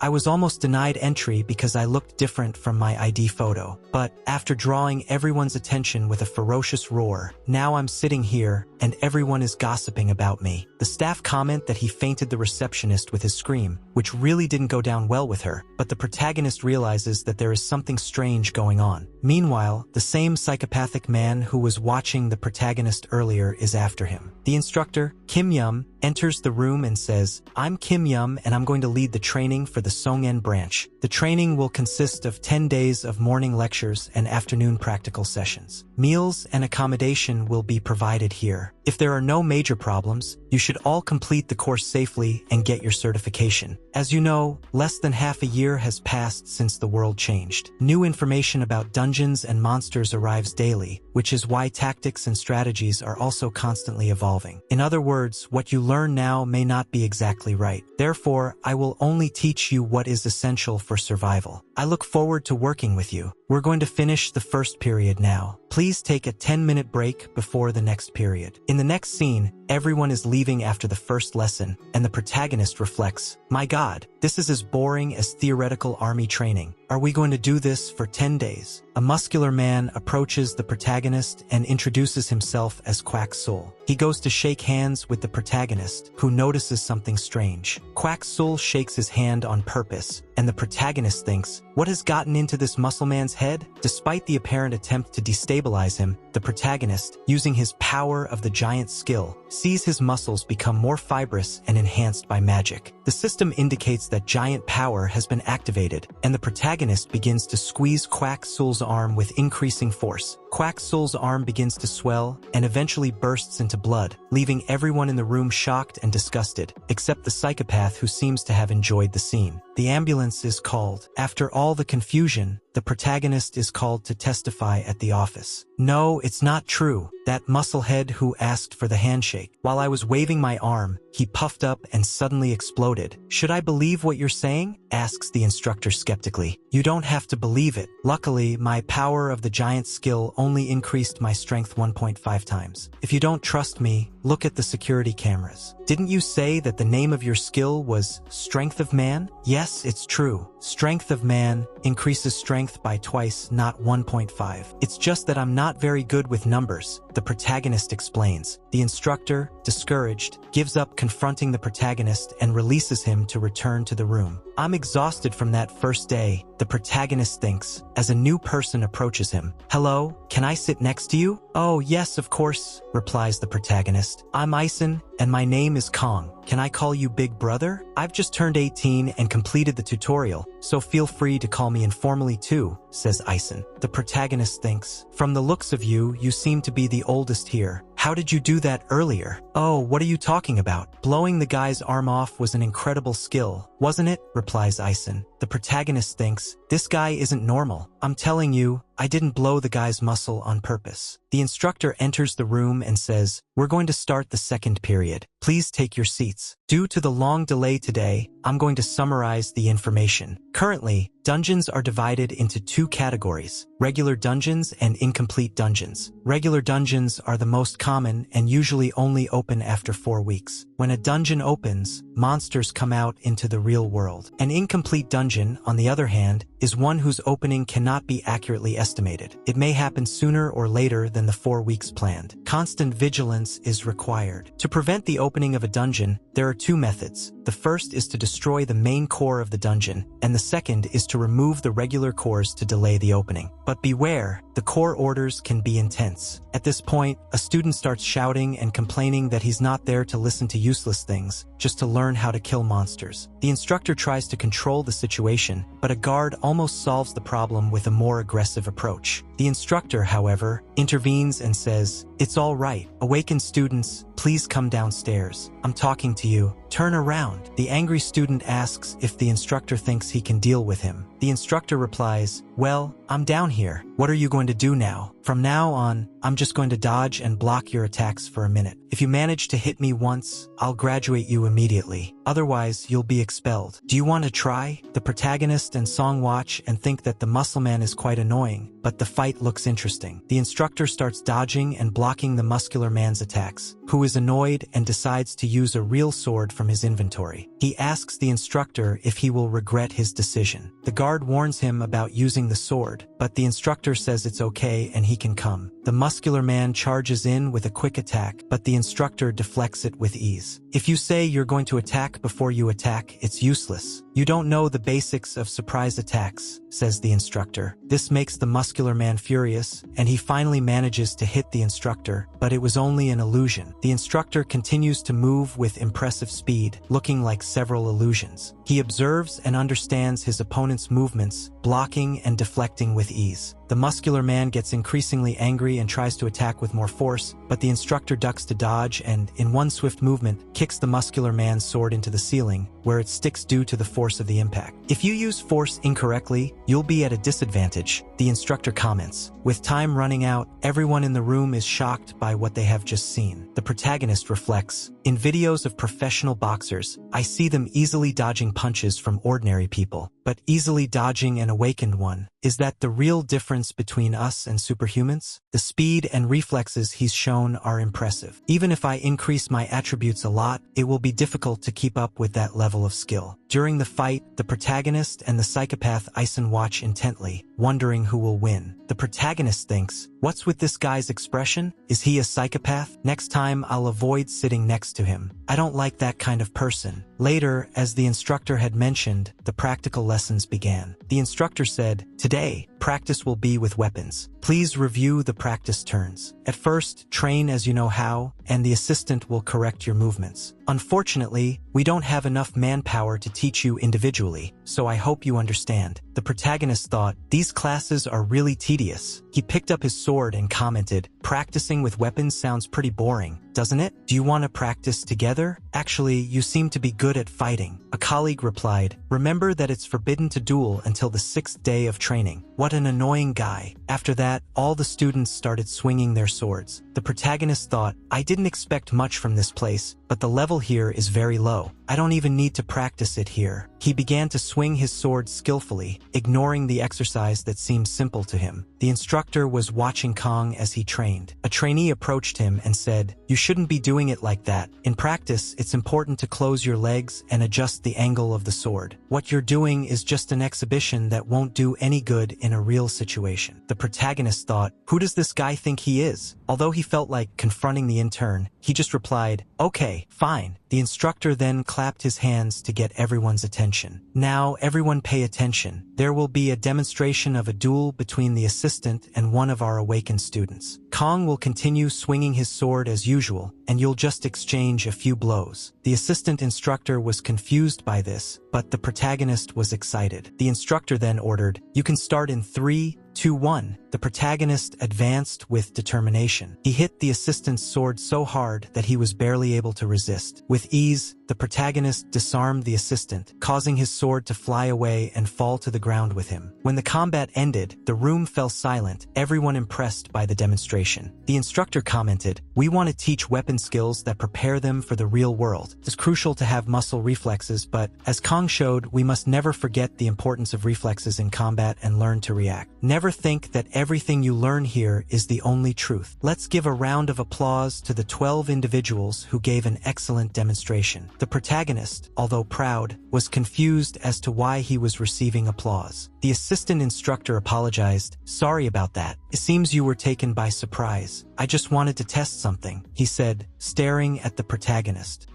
[SPEAKER 1] I was almost denied entry because I looked different from my ID photo. But after drawing everyone's attention with a ferocious roar, now I'm sitting here and everyone is gossiping about me." The staff comment that he fainted the receptionist with his scream, which really didn't go down well with her, but the protagonist realizes that there is something strange going on. Meanwhile, the same psychopathic man who was watching the protagonist earlier is after him. The instructor, Kim Yum, enters the room and says, "I'm Kim Yum and I'm going to lead the training for the Song'en branch. The training will consist of 10 days of morning lectures and afternoon practical sessions. Meals and accommodation will be provided here. If there are no major problems, you should all complete the course safely and get your certification. As you know, less than half a year has passed since the world changed. New information about dungeons and monsters arrives daily, which is why tactics and strategies are also constantly evolving. In other words, what you learn now may not be exactly right. Therefore, I will only teach you what is essential for survival. I look forward to working with you. We're going to finish the first period now. Please take a 10-minute break before the next period." In the next scene, everyone is leaving after the first lesson, and the protagonist reflects, "My God, this is as boring as theoretical army training. Are we going to do this for 10 days? A muscular man approaches the protagonist and introduces himself as Quack Soul. He goes to shake hands with the protagonist, who notices something strange. Quack Soul shakes his hand on purpose, and the protagonist thinks, "What has gotten into this muscle man's head?" Despite the apparent attempt to destabilize him, the protagonist, using his power of the giant skill, sees his muscles become more fibrous and enhanced by magic. The system indicates that giant power has been activated, and the protagonist begins to squeeze Quack Soul's arm with increasing force. Quack Soul's arm begins to swell and eventually bursts into blood, leaving everyone in the room shocked and disgusted, except the psychopath who seems to have enjoyed the scene. The ambulance is called. After all the confusion, the protagonist protagonist is called to testify at the office. No, it's not true. That musclehead who asked for the handshake. While I was waving my arm, he puffed up and suddenly exploded. Should I believe what you're saying? Asks the instructor skeptically. You don't have to believe it. Luckily, my power of the giant skill only increased my strength 1.5 times. If you don't trust me, look at the security cameras. Didn't you say that the name of your skill was Strength of Man? Yes, it's true. Strength of Man increases strength by twice, not 1.5. It's just that I'm not very good with numbers, the protagonist explains. The instructor, discouraged, gives up confronting the protagonist and releases him to return to the room. I'm exhausted from that first day, the protagonist thinks, as a new person approaches him. Hello, can I sit next to you? Oh, yes, of course, replies the protagonist. I'm Ison, and my name is Kong. Can I call you Big Brother? I've just turned 18 and completed the tutorial, so feel free to call me informally too, says Ison. The protagonist thinks, from the looks of you, you seem to be the oldest here. How did you do that earlier? Oh, what are you talking about? Blowing the guy's arm off was an incredible skill, wasn't it? Replies Ison. The protagonist thinks, this guy isn't normal. I'm telling you, I didn't blow the guy's muscle on purpose. The instructor enters the room and says, we're going to start the second period. Please take your seats. Due to the long delay today, I'm going to summarize the information. Currently, dungeons are divided into two categories, regular dungeons and incomplete dungeons. Regular dungeons are the most common and usually only open after 4 weeks. When a dungeon opens, monsters come out into the real world. An incomplete dungeon, on the other hand, is one whose opening cannot be accurately estimated. It may happen sooner or later than the 4 weeks planned. Constant vigilance is required. To prevent the opening of a dungeon, there are two methods. The first is to destroy the main core of the dungeon, and the second is to remove the regular cores to delay the opening. But beware, the core orders can be intense. At this point, a student starts shouting and complaining that he's not there to listen to useless things, just to learn how to kill monsters. The instructor tries to control the situation, but a guard almost solves the problem with a more aggressive approach. The instructor, however, intervenes and says, it's all right. Awakened students, please come downstairs. I'm talking to you. Turn around. The angry student asks if the instructor thinks he can deal with him. The instructor replies, well, I'm down here. What are you going to do now? From now on, I'm just going to dodge and block your attacks for a minute. If you manage to hit me once, I'll graduate you immediately. Otherwise, you'll be expelled. Do you want to try? The protagonist and Song watch and think that the muscle man is quite annoying, but the fight looks interesting. The instructor starts dodging and blocking the muscular man's attacks, who is annoyed and decides to use a real sword from his inventory. He asks the instructor if he will regret his decision. The guard warns him about using the sword, but the instructor says it's okay and he can come. The muscular man charges in with a quick attack, but the instructor deflects it with ease. If you say you're going to attack before you attack, it's useless. You don't know the basics of surprise attacks, says the instructor. This makes the muscular man furious, and he finally manages to hit the instructor, but it was only an illusion. The instructor continues to move with impressive speed, looking like several illusions. He observes and understands his opponent's movements, blocking and deflecting with ease. The muscular man gets increasingly angry and tries to attack with more force, but the instructor ducks to dodge and, in one swift movement, kicks the muscular man's sword into the ceiling, where it sticks due to the force of the impact. If you use force incorrectly, you'll be at a disadvantage, the instructor comments. With time running out, everyone in the room is shocked by what they have just seen. The protagonist reflects, in videos of professional boxers, I see them easily dodging punches from ordinary people. But easily dodging an awakened one, is that the real difference between us and superhumans? The speed and reflexes he's shown are impressive. Even if I increase my attributes a lot, it will be difficult to keep up with that level of skill. During the fight, the protagonist and the psychopath Ison watch intently, wondering who will win. The protagonist thinks, what's with this guy's expression? Is he a psychopath? Next time I'll avoid sitting next to him. I don't like that kind of person. Later, as the instructor had mentioned, the practical lessons began. The instructor said, today, practice will be with weapons. Please review the practice turns. At first, train as you know how, and the assistant will correct your movements. Unfortunately, we don't have enough manpower to teach you individually, so I hope you understand. The protagonist thought, these classes are really tedious. He picked up his sword and commented, practicing with weapons sounds pretty boring, doesn't it? Do you want to practice together? Actually, you seem to be good at fighting. A colleague replied, remember that it's forbidden to duel until the 6th day of training. What What an annoying guy. After that, all the students started swinging their swords. The protagonist thought, I didn't expect much from this place, but the level here is very low. I don't even need to practice it here. He began to swing his sword skillfully, ignoring the exercise that seemed simple to him. The instructor was watching Kong as he trained. A trainee approached him and said, you shouldn't be doing it like that. In practice, it's important to close your legs and adjust the angle of the sword. What you're doing is just an exhibition that won't do any good in a real situation. The protagonist thought, who does this guy think he is? Although he felt like confronting the intern, he just replied, okay, fine. The instructor then clapped his hands to get everyone's attention. Now, everyone pay attention. There will be a demonstration of a duel between the assistant and one of our awakened students. Kong will continue swinging his sword as usual, and you'll just exchange a few blows. The assistant instructor was confused by this, but the protagonist was excited. The instructor then ordered, you can start in 3, 2, 1. The protagonist advanced with determination. He hit the assistant's sword so hard that he was barely able to resist. With ease, the protagonist disarmed the assistant, causing his sword to fly away and fall to the ground with him. When the combat ended, the room fell silent, everyone impressed by the demonstration. The instructor commented, we want to teach weapon skills that prepare them for the real world. It's crucial to have muscle reflexes, but as Kong showed, we must never forget the importance of reflexes in combat and learn to react. Never think that everything you learn here is the only truth. Let's give a round of applause to the 12 individuals who gave an excellent demonstration. The protagonist, although proud, was confused as to why he was receiving applause. The assistant instructor apologized, sorry about that. It seems you were taken by surprise. I just wanted to test something, he said, staring at the protagonist.